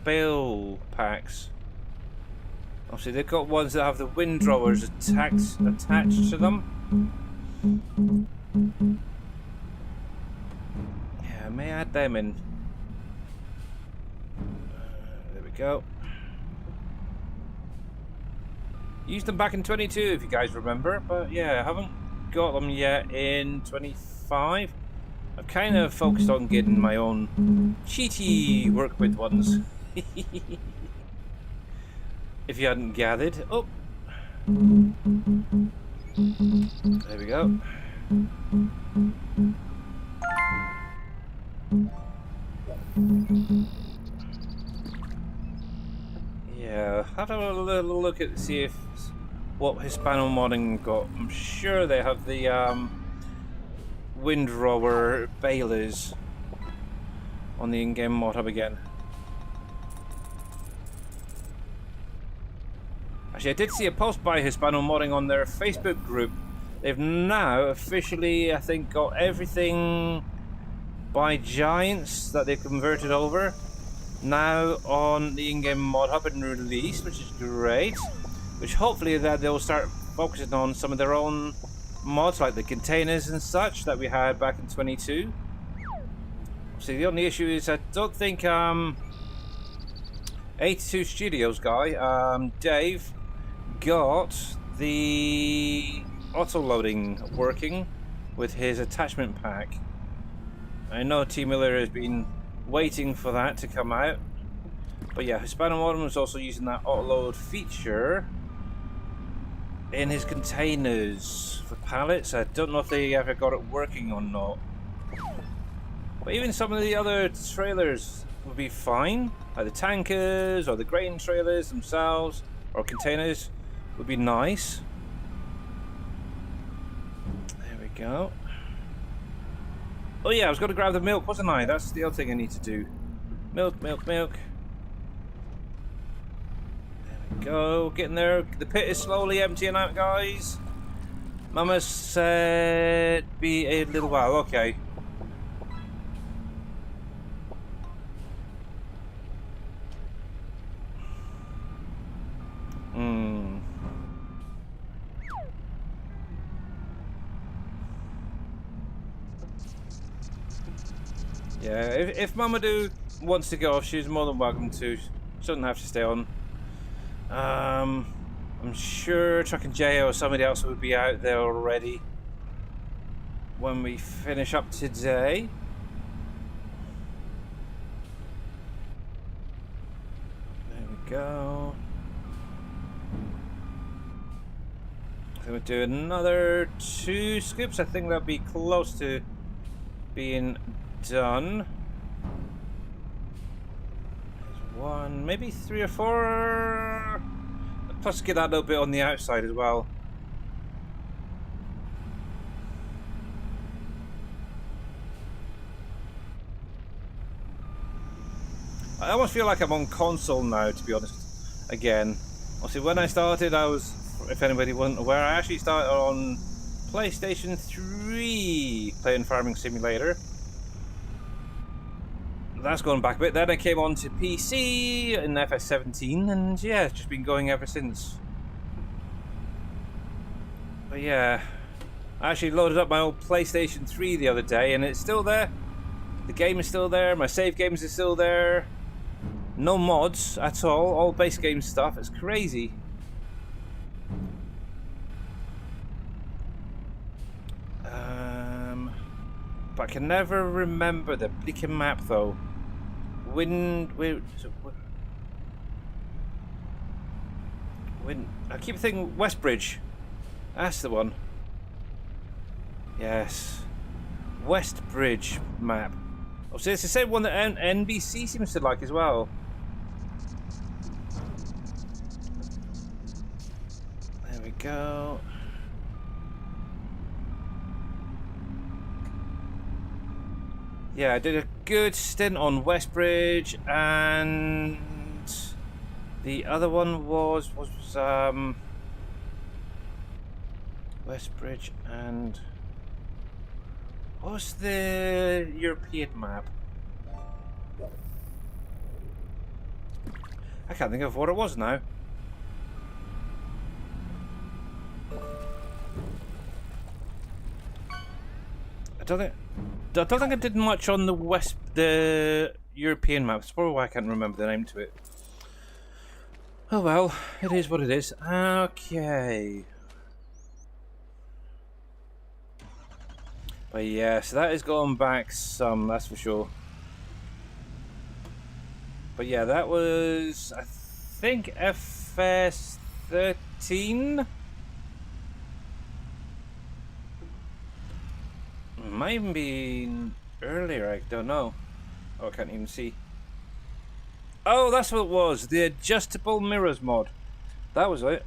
bale packs. Obviously, they've got ones that have the windrowers attached to them. Yeah, I may add them in. Go. Used them back in 22 if you guys remember, but yeah, I haven't got them yet in 25. I've kind of focused on getting my own cheaty work with ones. If you hadn't gathered. Oh, there we go. Yeah, have to have a little look at see if what Hispano modding got. I'm sure they have the windrower balers on the in-game mod hub again. Actually, I did see a post by Hispano modding on their Facebook group. They've now officially, I think, got everything by Giants that they've converted over now on the in-game mod hub and release, which is great. Which hopefully that they'll start focusing on some of their own mods, like the containers and such that we had back in 22. See, the only issue is I don't think 82 Studios guy, Dave, got the auto-loading working with his attachment pack. I know T Miller has been waiting for that to come out, but yeah, Hispano Modern was also using that auto-load feature in his containers for pallets. I don't know if they ever got it working or not. But even some of the other trailers would be fine, like the tankers or the grain trailers themselves or containers would be nice. There we go. Oh yeah, I was going to grab the milk, wasn't I? That's the other thing I need to do. Milk, milk, milk. There we go, getting there. The pit is slowly emptying out, guys. Mama said be a little while. Okay. Yeah, if Mama wants to go off, she's more than welcome to. She doesn't have to stay on. I'm sure Chuck and Jay or somebody else would be out there already when we finish up today. There we go. I think we'll do another 2 scoops. I think that'll be close to being done. There's 1, maybe 3 or 4. Plus get that little bit on the outside as well. I almost feel like I'm on console now, to be honest. Again. Obviously, when I started, I was, if anybody wasn't aware, I actually started on PlayStation 3 playing Farming Simulator. That's going back a bit. Then I came on to PC in FS17, and yeah, it's just been going ever since. But yeah, I actually loaded up my old PlayStation 3 the other day, and it's still there. The game is still there. My save games are still there. No mods at all base game stuff. It's crazy. But I can never remember the bleaking map though. I keep thinking Westbridge. That's the one. Yes. Westbridge map. Oh, so it's the same one that NBC seems to like as well. There we go. Yeah, I did a good stint on Westbridge, and the other one was Westbridge, and what was the European map? I can't think of what it was now. I don't think I did much on the European map. That's probably why I can't remember the name to it. Oh well, it is what it is. Okay. But yeah, so that is going back some, that's for sure. But yeah, that was, I think, FS13? Might even be earlier, I don't know. Oh, I can't even see. Oh, that's what it was. The adjustable mirrors mod. That was it.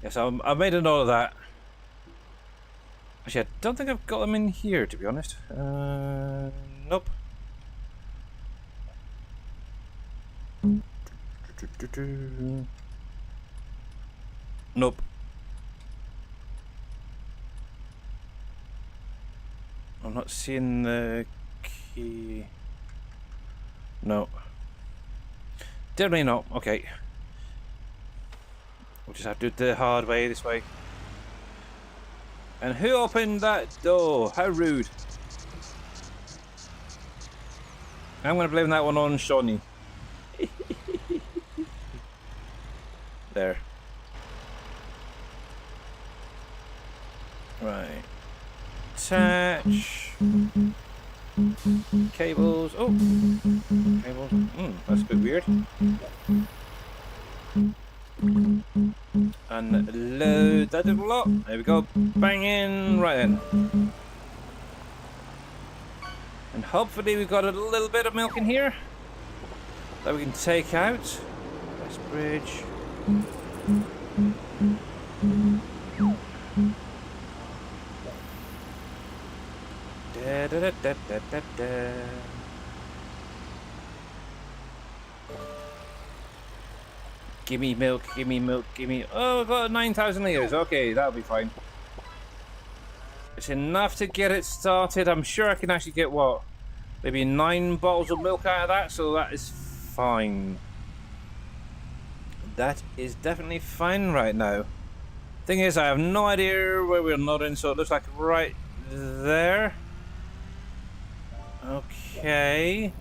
Yes, I made a note of that. Actually, I don't think I've got them in here, to be honest. Nope. Nope. I'm not seeing the key. No. Definitely not. Okay. We'll just have to do it the hard way, this way. And who opened that door? How rude. I'm going to blame that one on Shawnee. There. Right. Attach. Cables. Oh. Cables. That's a bit weird. Unload that little lot. There we go. Bang in. Right in. And hopefully we've got a little bit of milk in here that we can take out. Westbridge. Da, da, da, da, da, da, da. Gimme milk, gimme milk, gimme... Oh, I've got 9,000 litres. Okay, that'll be fine. It's enough to get it started. I'm sure I can actually get, what? Maybe 9 bottles of milk out of that, so that is fine. That is definitely fine right now. Thing is, I have no idea where we're not in, so it looks like right there. Okay.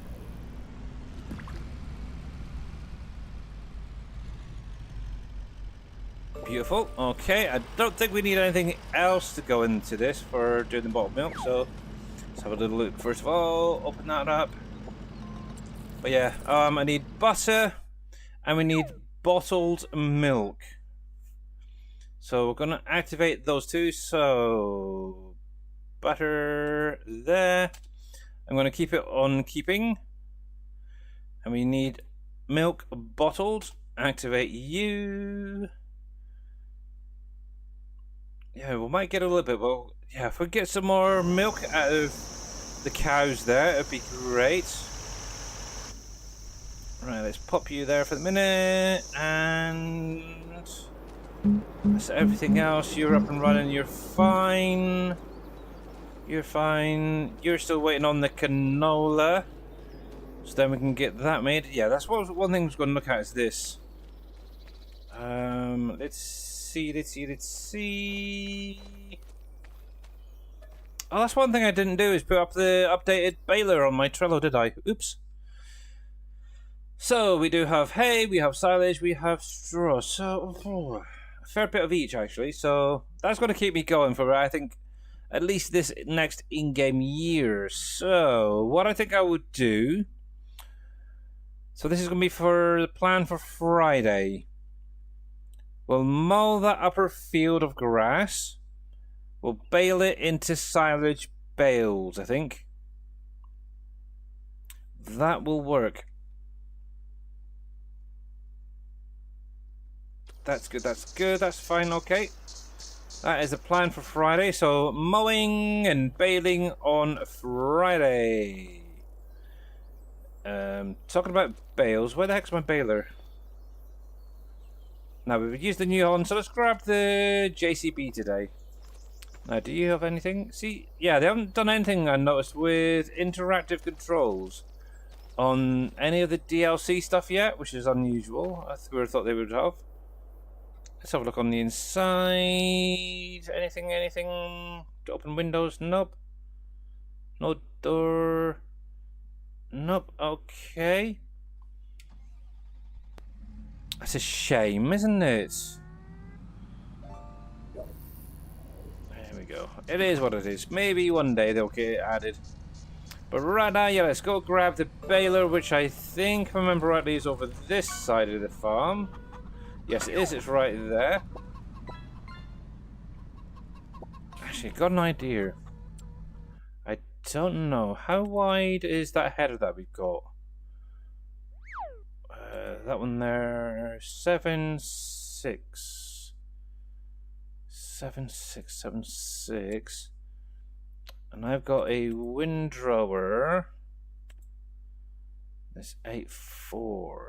Beautiful. Okay, I don't think we need anything else to go into this for doing the bottled milk, so let's have a little look. First of all, open that up. But yeah, I need butter and we need bottled milk. So we're gonna activate those two. So butter there. I'm gonna keep it on keeping. And we need milk bottled. Activate you. Yeah, we might get a little bit. Well, yeah, if we get some more milk out of the cows there, it'd be great. Right, let's pop you there for the minute, and that's everything else. You're up and running. You're fine. You're fine. You're still waiting on the canola, so then we can get that made. Yeah, that's what one thing I was going to look at is this. Let's see. Oh, that's one thing I didn't do is put up the updated baler on my Trello, did I? Oops. So we do have hay, we have silage, we have straw. So a fair bit of each actually. So that's going to keep me going for I think at least this next in-game year. So what I think I would do. So this is going to be for the plan for Friday. We'll mow that upper field of grass. We'll bale it into silage bales, I think. That will work. That's good, that's fine, okay. That is the plan for Friday, so mowing and baling on Friday. Talking about bales, where the heck's my baler? Now, we've used the new one, so let's grab the JCB today. Now, do you have anything? See, yeah, they haven't done anything, I noticed, with interactive controls on any of the DLC stuff yet, which is unusual. I would have thought they would have. Let's have a look on the inside. Anything? To open windows? Nope. No door. Nope, okay. That's a shame, isn't it? There we go. It is what it is. Maybe one day they'll get it added. But right now, yeah, let's go grab the baler, which I think, if I remember rightly, is over this side of the farm. Yes, it is. It's right there. Actually, got an idea. I don't know. How wide is that header that we've got? That one there, 7.6, 7.6, and I've got a windrower. That's 8.4.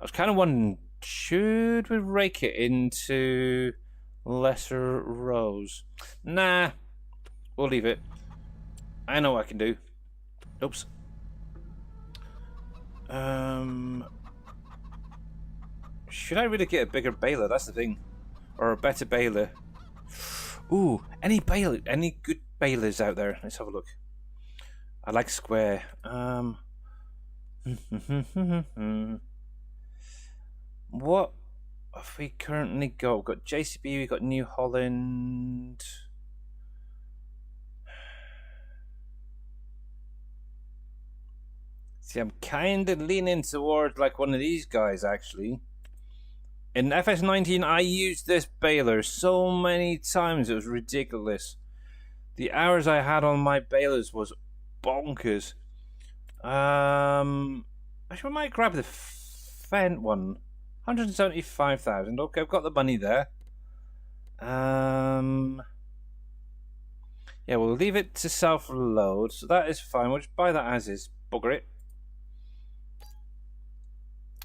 I was kind of wondering, should we rake it into lesser rows? Nah, we'll leave it. I know what I can do. Oops. Should I really get a bigger baler? That's the thing. Or a better baler. Ooh, any good balers out there? Let's have a look. I like square. What have we currently got? We've got JCB, we've got New Holland. See, I'm kind of leaning towards like one of these guys, actually. In FS19, I used this baler so many times, it was ridiculous. The hours I had on my balers was bonkers. Actually, I might grab the Fent one. 175,000. Okay, I've got the money there. Yeah, we'll leave it to self-load, so that is fine. We'll just buy that as is. Bugger it.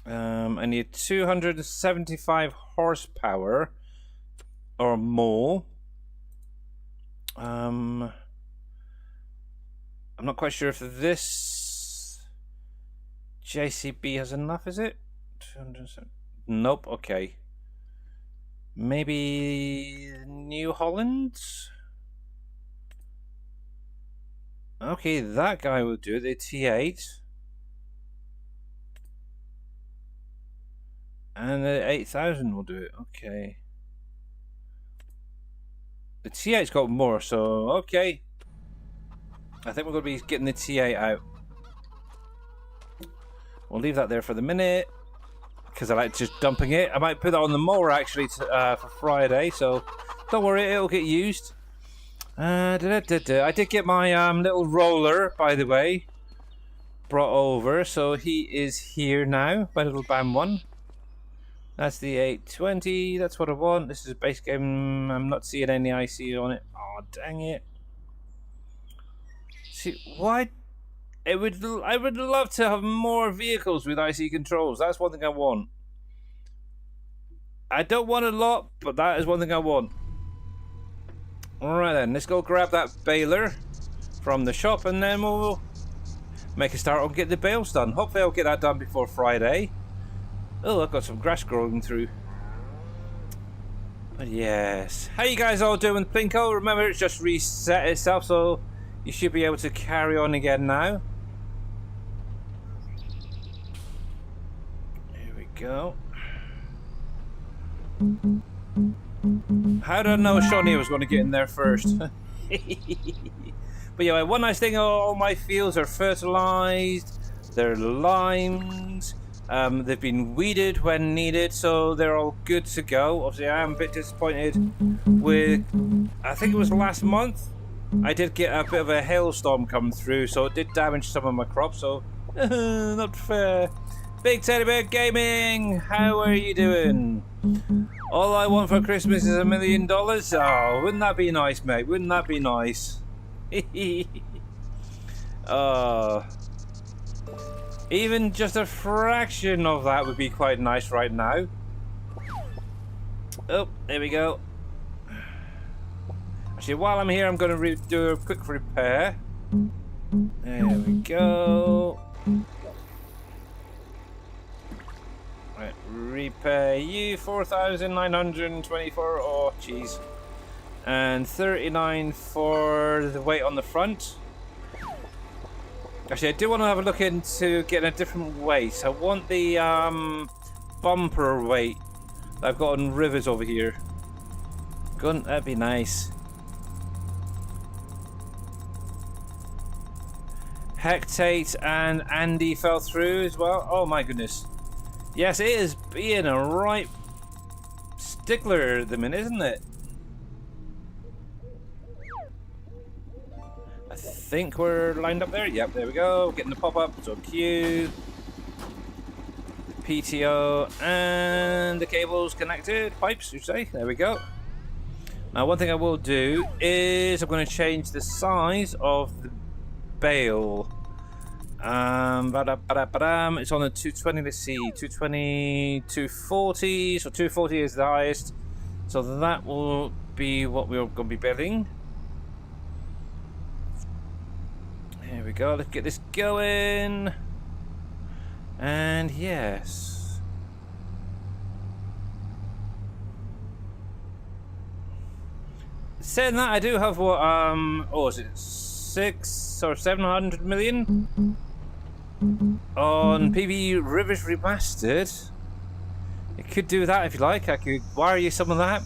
I need 275 horsepower or more. I'm not quite sure if this JCB has enough, is it? 207. Nope, okay. Maybe New Holland? Okay, that guy will do it, the T8. And the 8000 will do it, okay. The T8's got more, so okay. I think we're going to be getting the T8 out. We'll leave that there for the minute, because I like just dumping it. I might put that on the mower actually for Friday, so don't worry, it'll get used. I did get my little roller, by the way, brought over, so he is here now, my little BAM one. That's the 820, that's what I want. This is a base game, I'm not seeing any IC on it. Oh, dang it. See, why? I would love to have more vehicles with IC controls. That's one thing I want. I don't want a lot, but that is one thing I want. Alright then, let's go grab that baler from the shop and then we'll make a start on getting the bales done. Hopefully I'll get that done before Friday. Oh, I've got some grass growing through. But yes. How you guys all doing, Pinko? Remember, it's just reset itself, so you should be able to carry on again now. Here we go. How did I know Shawnee was going to get in there first? But yeah, one nice thing, all my fields are fertilized, they're limed, they've been weeded when needed, so they're all good to go. Obviously, I am a bit disappointed with, I think it was last month, I did get a bit of a hailstorm come through, so it did damage some of my crops, so not fair. Big Teddy Bear Gaming, how are you doing? All I want for Christmas is $1 million. Oh, wouldn't that be nice, mate? Wouldn't that be nice? Even just a fraction of that would be quite nice right now. Oh, there we go. Actually, while I'm here, I'm going to do a quick repair. There we go. Right, repair you 4,924. Oh, jeez. And 39 for the weight on the front. Actually, I do want to have a look into getting a different weight. I want the bumper weight that I've got on rivers over here. Couldn't that be nice? Hectate and Andy fell through as well. Oh my goodness. Yes, it is being a right stickler at the minute, isn't it? I think we're lined up there. Yep, there we go. Getting the pop-up. So Q, PTO, and the cables connected. Pipes, you say? There we go. Now, one thing I will do is I'm going to change the size of the bale. It's on the 220. Let's see, 220, 240. So 240 is the highest. So that will be what we're going to be building. Here we go. Let's get this going. And yes. Saying that, I do have what oh, is it 6 or 700 million on PB Rivers Remastered. It could do that if you like. I could wire you some of that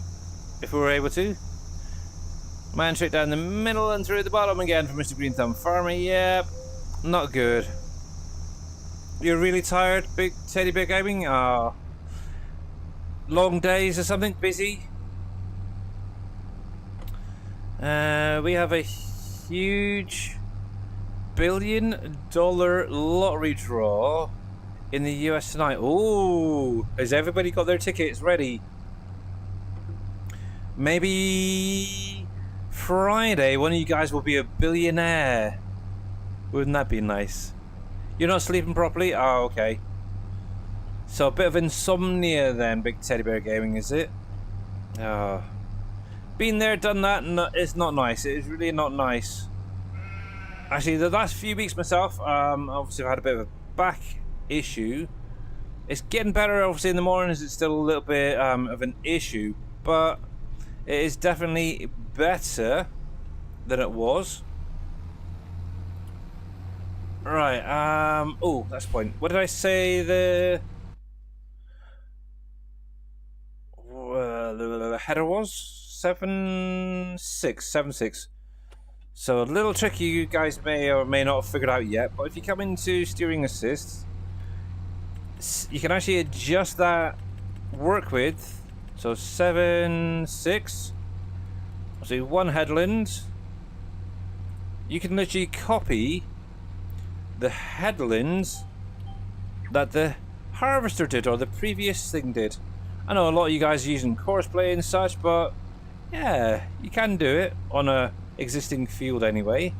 if we were able to. Man straight down the middle and through the bottom again for Mr. Green Thumb Farmer. Yep, not good. You're really tired, Big Teddy Bear Gaming? Ah, long days or something? Busy? We have a huge $1 billion lottery draw in the US tonight. Ooh, has everybody got their tickets ready? Maybe Friday one of you guys will be a billionaire. Wouldn't that be nice? You're not sleeping properly? Oh, okay. So a bit of insomnia then, Big Teddy Bear Gaming, is it? Oh. Been there, done that, and it's not nice. It is really not nice. Actually, the last few weeks myself, obviously I've had a bit of a back issue. It's getting better, obviously in the mornings it's still a little bit of an issue, but it is definitely better than it was. Right, oh, that's the point. What did I say the header was? 7.6. So a little tricky you guys may or may not have figured out yet, but if you come into steering assist, you can actually adjust that work width. So 7.6. So one headland. You can literally copy the headlands that the harvester did or the previous thing did. I know a lot of you guys are using courseplay and such, but yeah, you can do it on a existing field anyway.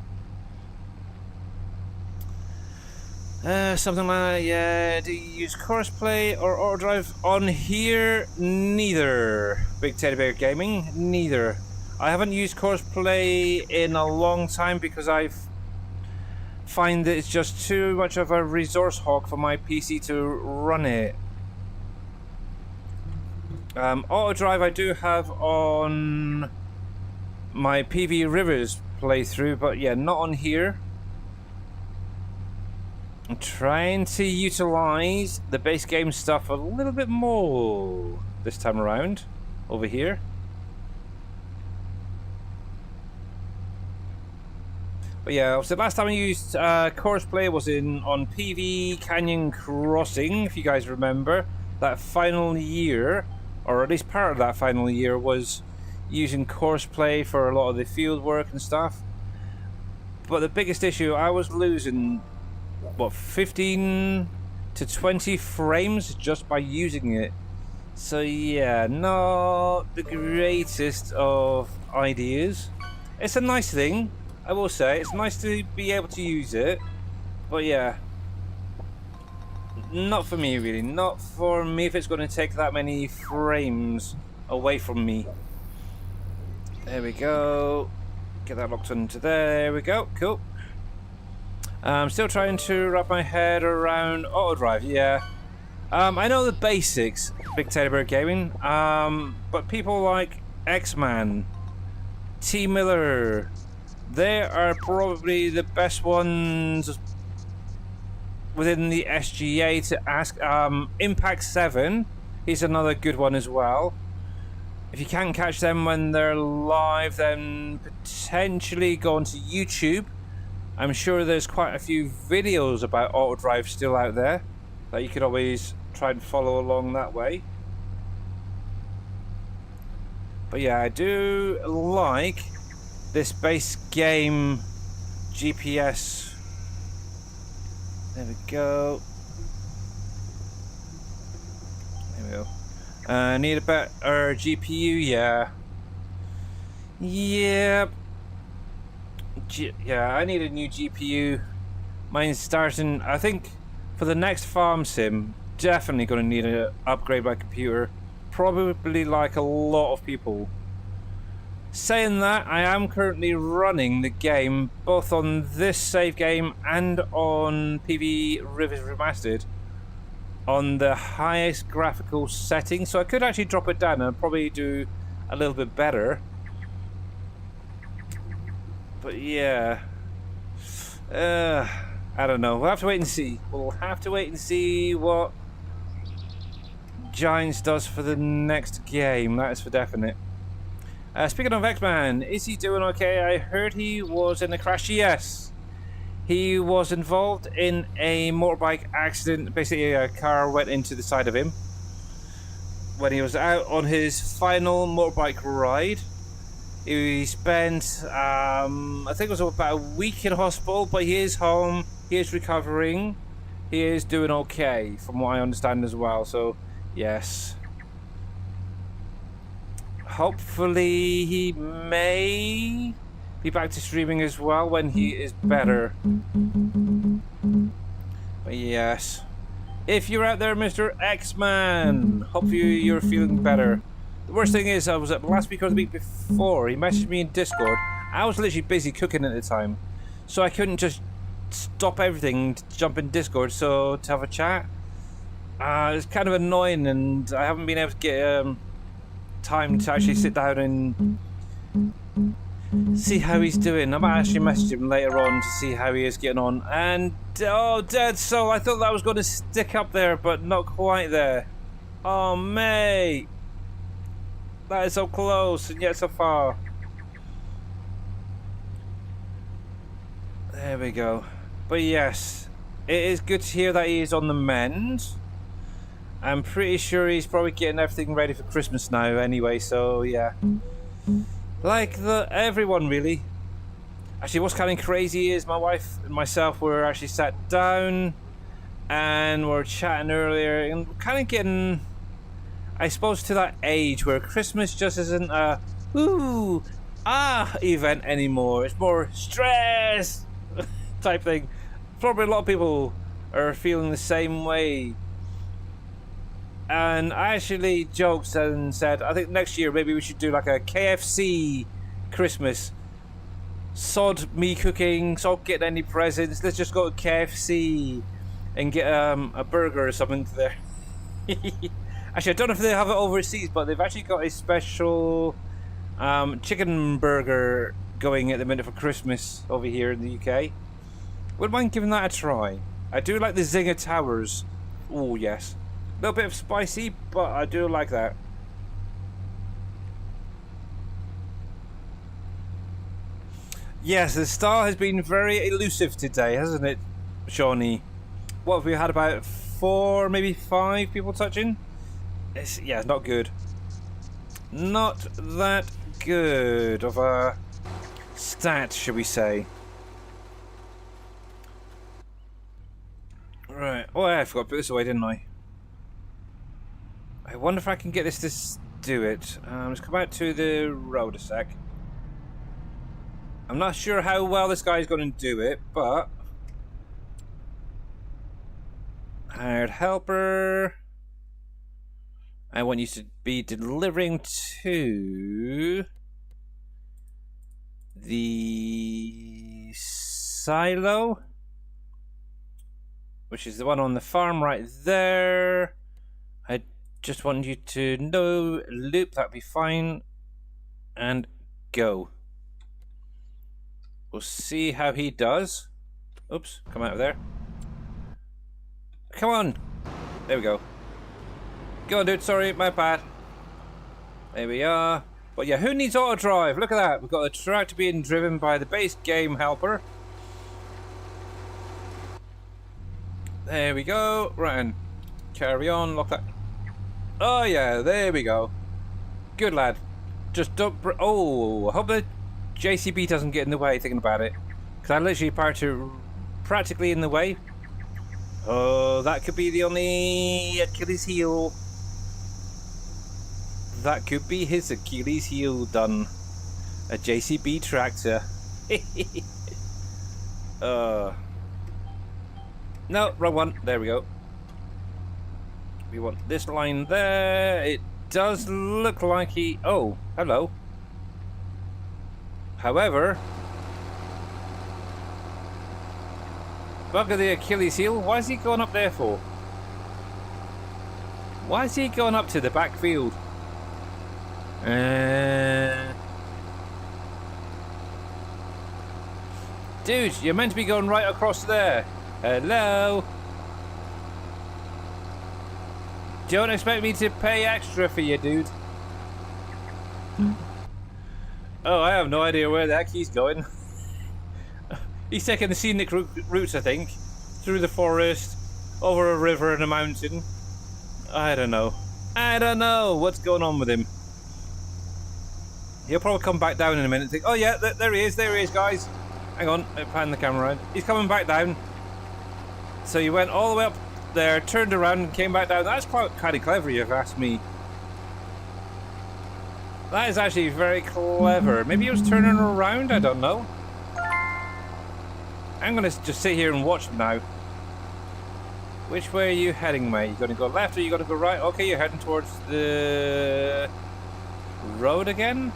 Something like, yeah, do you use courseplay or auto drive on here? Neither. Big Teddy Bear Gaming, neither. I haven't used courseplay in a long time because I find that it's just too much of a resource hog for my PC to run it. Auto drive I do have on my PV Rivers playthrough, but yeah, not on here. I'm trying to utilize the base game stuff a little bit more this time around over here. But yeah, so the last time I used courseplay was on PV Canyon Crossing, if you guys remember. That final year, or at least part of that final year, was using courseplay for a lot of the field work and stuff. But the biggest issue, I was losing, what, 15 to 20 frames just by using it. So yeah, not the greatest of ideas. It's a nice thing, I will say. It's nice to be able to use it. But yeah, not for me really. Not for me if it's going to take that many frames away from me. There we go. Get that locked onto there. We go. Cool. I'm still trying to wrap my head around auto drive. Yeah. I know the basics, Big Teddy Bear Gaming. But people like X-Man, T Miller, they are probably the best ones within the SGA to ask. Impact 7, he's another good one as well. If you can't catch them when they're live, then potentially go onto YouTube. I'm sure there's quite a few videos about auto drive still out there that you could always try and follow along that way. But yeah, I do like this base game GPS. There we go. There we go. Need a better GPU, yeah. Yep. Yeah, I need a new GPU. Mine's starting, I think, for the next farm sim, definitely going to need to upgrade my computer. Probably like a lot of people. Saying that, I am currently running the game both on this save game and on PV Rivers Remastered on the highest graphical setting, so I could actually drop it down and probably do a little bit better. But yeah, I don't know. We'll have to wait and see. We'll have to wait and see what Giants does for the next game. That is for definite. Speaking of X-Man, is he doing okay? I heard he was in a crash. Yes, he was involved in a motorbike accident. Basically, a car went into the side of him when he was out on his final motorbike ride. He spent, I think it was about a week in hospital, but he is home. He is recovering. He is doing okay, from what I understand as well. So, yes. Hopefully he may be back to streaming as well when he is better. But yes, If you're out there, Mr. X-Man, hope you're feeling better. The worst thing is, I was at last week or the week before, he messaged me in Discord. I was literally busy cooking at the time, so I couldn't just stop everything to jump in Discord to have a chat. It's kind of annoying, and I haven't been able to get time to actually sit down and see how he's doing. I might actually message him later on to see how he is getting on. And oh, dead soul, I thought that was going to stick up there, but not quite there. Oh, mate, that is so close and yet so far. There we go. But yes, it is good to hear that he is on the mend. I'm pretty sure he's probably getting everything ready for Christmas now anyway, so yeah. Like everyone really. Actually, what's kind of crazy is my wife and myself were actually sat down and we're chatting earlier and we're kind of getting, I suppose, to that age where Christmas just isn't a ooh, event anymore. It's more stress type thing. Probably a lot of people are feeling the same way. And I actually joked and said, I think next year maybe we should do like a KFC Christmas. Sod me cooking, sod getting any presents. Let's just go to KFC and get a burger or something there. Actually, I don't know if they have it overseas, but they've actually got a special chicken burger going at the minute for Christmas over here in the UK. Wouldn't mind giving that a try. I do like the Zinger Towers. Oh yes. A little bit of spicy, but I do like that. Yes, the star has been very elusive today, hasn't it, Shawnee? What have we had, about 4, maybe 5 people touching? It's not good. Not that good of a stat, should we say. Right. Oh, I forgot to put this away, didn't I? I wonder if I can get this to do it. Let's come out to the road a sec. I'm not sure how well this guy's going to do it, but... Hired helper. I want you to be delivering to... the... silo. Which is the one on the farm right there. I just want you to no loop, that'd be fine. And go. We'll see how he does. Oops, come out of there. Come on. There we go. Go on, dude. Sorry, my bad. There we are. But yeah, who needs auto drive? Look at that. We've got the tractor being driven by the base game helper. There we go. Right, and carry on. Lock that. Oh yeah, there we go. Good lad. Just don't. Oh, I hope the JCB doesn't get in the way. Thinking about it, because I literally parked it practically in the way. Oh, that could be the only Achilles heel. That could be his Achilles heel done. A JCB tractor. No, wrong one. There we go. We want this line there. It does look like he... Oh, hello. However... Bugger the Achilles heel. Why is he going up there for? Why is he going up to the backfield? Dude, you're meant to be going right across there. Hello? Don't expect me to pay extra for you, dude. Oh, I have no idea where the heck he's going. He's taking the scenic routes, I think. Through the forest, over a river and a mountain. I don't know. I don't know what's going on with him. He'll probably come back down in a minute and think, oh yeah, there he is, guys. Hang on, pan the camera around. He's coming back down. So you went all the way up there, turned around and came back down. That's quite kind of clever, if you ask me. That is actually very clever. Maybe he was turning around, I don't know. I'm going to just sit here and watch him now. Which way are you heading, mate? You gonna go left or you gonna go right? Okay, you're heading towards the road again?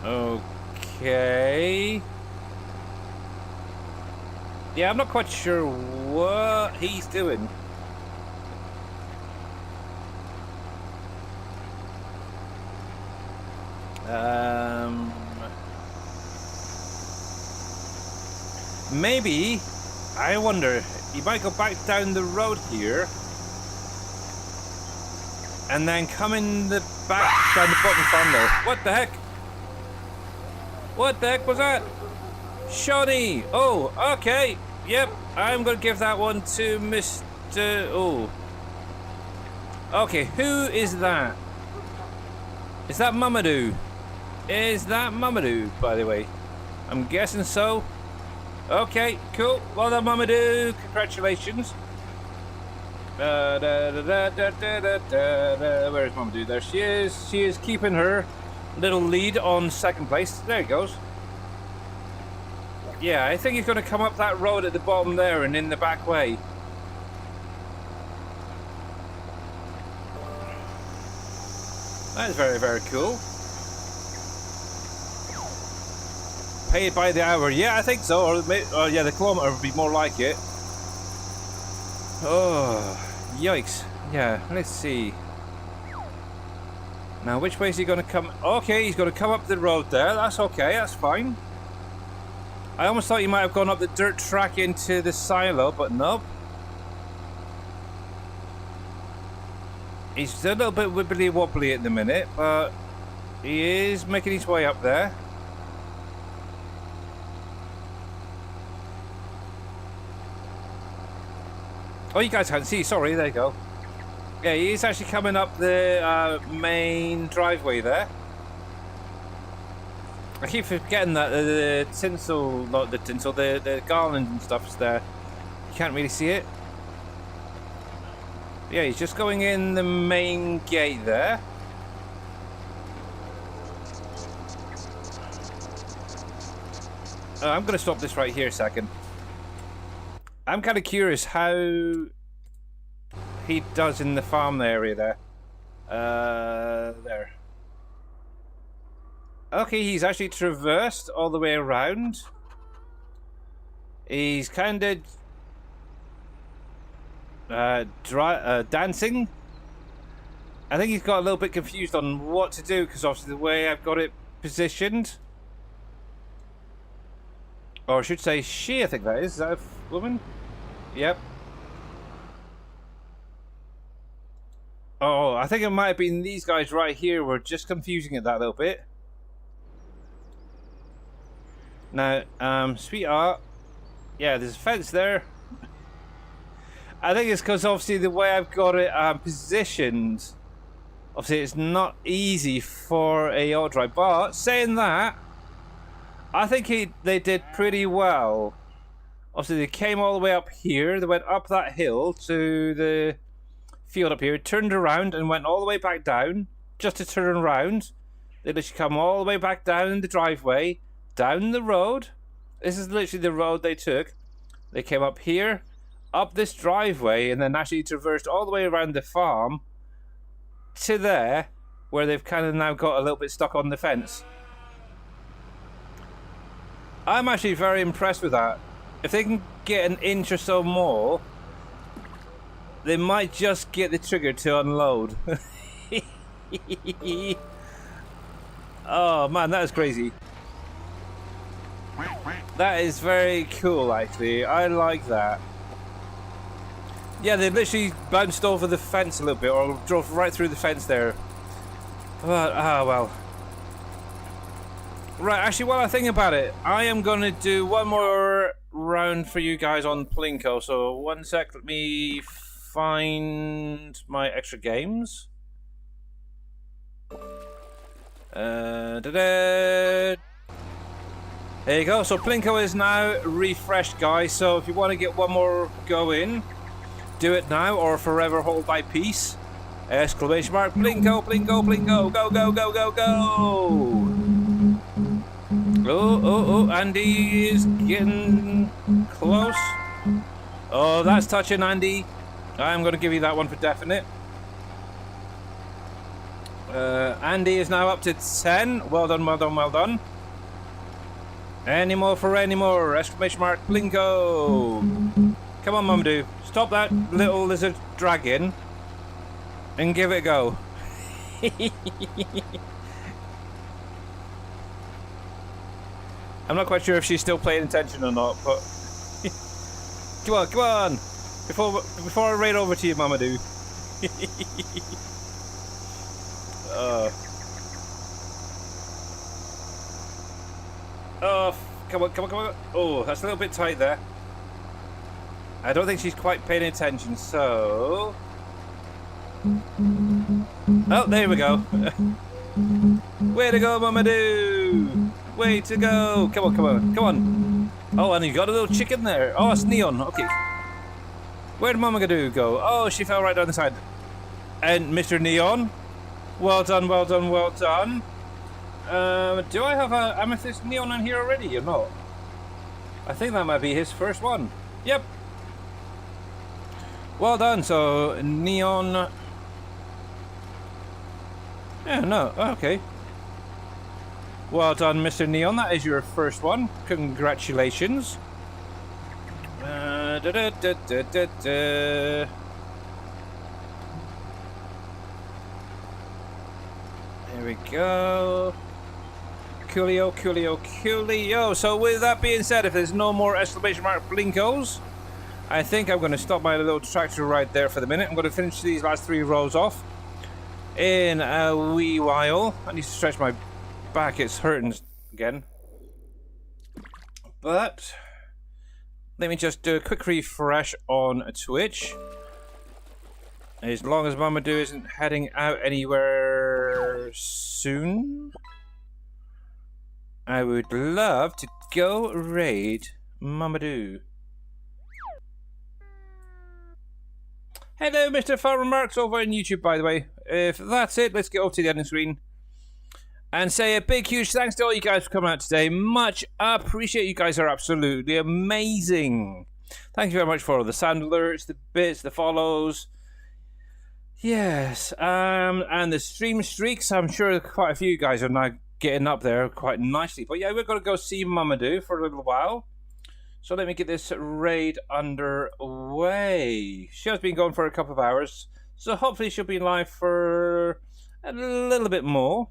Okay. Yeah, I'm not quite sure what he's doing. Maybe, I wonder, he might go back down the road here and then come in the back down the bottom farm there. What the heck? What the heck was that? Shoddy! Oh, okay. Yep, I'm gonna give that one to Mr. Oh. Okay, who is that? Is that Mamadou? Is that Mamadou, by the way? I'm guessing so. Okay, cool. Well done, Mamadou. Congratulations. Where's Mamadou? There she is. She is keeping her little lead on second place. There he goes. Yeah, I think he's going to come up that road at the bottom there and in the back way. That is very, very cool. Paid by the hour. Yeah, I think so. Or yeah, the kilometre would be more like it. Oh, yikes. Yeah, let's see. Now, which way is he going to come? Okay, he's going to come up the road there. That's okay. That's fine. I almost thought you might have gone up the dirt track into the silo, but nope. He's a little bit wibbly wobbly at the minute, but he is making his way up there. Oh, you guys can't see. Sorry, there you go. Yeah, he's actually coming up the main driveway there. I keep forgetting that the tinsel, not the tinsel, the garland and stuff is there. You can't really see it. Yeah, he's just going in the main gate there. I'm going to stop this right here a second. I'm kind of curious how he does in the farm area there. There. Okay, he's actually traversed all the way around. He's kind of dancing. I think he's got a little bit confused on what to do because obviously the way I've got it positioned. Or I should say she, I think that is. Is that a woman? Yep. Oh, I think it might have been these guys right here were just confusing it that little bit. Now, sweetheart. Yeah, there's a fence there. I think it's because obviously the way I've got it positioned, obviously it's not easy for a auto drive. But saying that, I think they did pretty well. Obviously they came all the way up here, they went up that hill to the field up here, turned around and went all the way back down, just to turn around. They literally come all the way back down the driveway, down the road. This is literally the road they took. They came up here, up this driveway, and then actually traversed all the way around the farm to there, where they've kind of now got a little bit stuck on the fence. I'm actually very impressed with that. If they can get an inch or so more, they might just get the trigger to unload. Oh man, that is crazy. That is very cool, actually. I like that. Yeah, they literally bounced over the fence a little bit, or drove right through the fence there. But, well. Right, actually, while I think about it, I am going to do one more round for you guys on Plinko. So, one sec, let me find my extra games. There you go. So, Plinko is now refreshed, guys. So, if you want to get one more going, do it now or forever hold thy peace. Exclamation mark, Plinko, Plinko, Plinko. Go, go, go, go, go. Oh, Andy is getting close. Oh, that's touching, Andy. I'm going to give you that one for definite. Andy is now up to 10. Well done, well done, well done. Any more for any more? Exclamation mark, Blinko. Come on, Mamadou. Stop that little lizard dragging and give it a go. I'm not quite sure if she's still paying attention or not, but come on, come on! Before I raid over to you, Mamadou. Oh, come on, come on, come on! Oh, that's a little bit tight there. I don't think she's quite paying attention, so. Oh, there we go. Way to go, Mamadou! Way to go! Come on, come on, come on! Oh, and you got a little chicken there. Oh, it's Neon. Okay. Where did Mamadou go? Oh, she fell right down the side. And Mr. Neon, well done, well done, well done. Do I have a Amethyst Neon in here already or not? I think that might be his first one. Yep. Well done. So Neon. Yeah, no. Okay. Well done, Mr. Neon. That is your first one. Congratulations. Here we go. Coolio, coolio, coolio. So with that being said, if there's no more exclamation mark blinkos, I think I'm going to stop my little tractor right there for the minute. I'm going to finish these last 3 rows off in a wee while. I need to stretch my back, it's hurting again. But let me just do a quick refresh on Twitch. As long as Mamadou isn't heading out anywhere soon, I would love to go raid Mamadou. Hello, Mr. Farmer Marks over on YouTube, by the way. If that's it, let's get over to the ending screen and say a big, huge thanks to all you guys for coming out today. Much appreciate. You guys are absolutely amazing. Thank you very much for all the sound alerts, the bits, the follows. Yes, and the stream streaks. I'm sure quite a few of you guys are now getting up there quite nicely. But yeah, we're going to go see Mamadou for a little while. So let me get this raid underway. She has been going for a couple of hours, so hopefully she'll be live for a little bit more.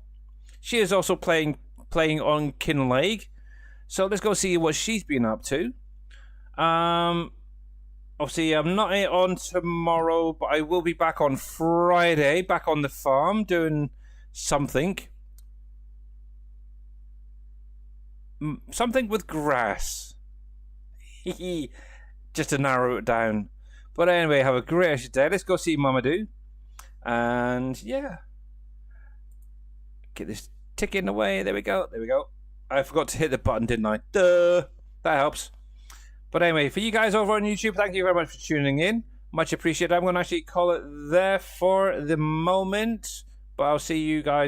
She is also playing on Kinlaig, so let's go see what she's been up to. Obviously, I'm not on tomorrow, but I will be back on Friday, back on the farm, doing something. Something with grass. Just to narrow it down. But anyway, have a great day. Let's go see Mamadou. And yeah. Get this ticking away. There we go. There we go. I forgot to hit the button, didn't I? Duh. That helps. But anyway, for you guys over on YouTube, thank you very much for tuning in. Much appreciated. I'm going to actually call it there for the moment. But I'll see you guys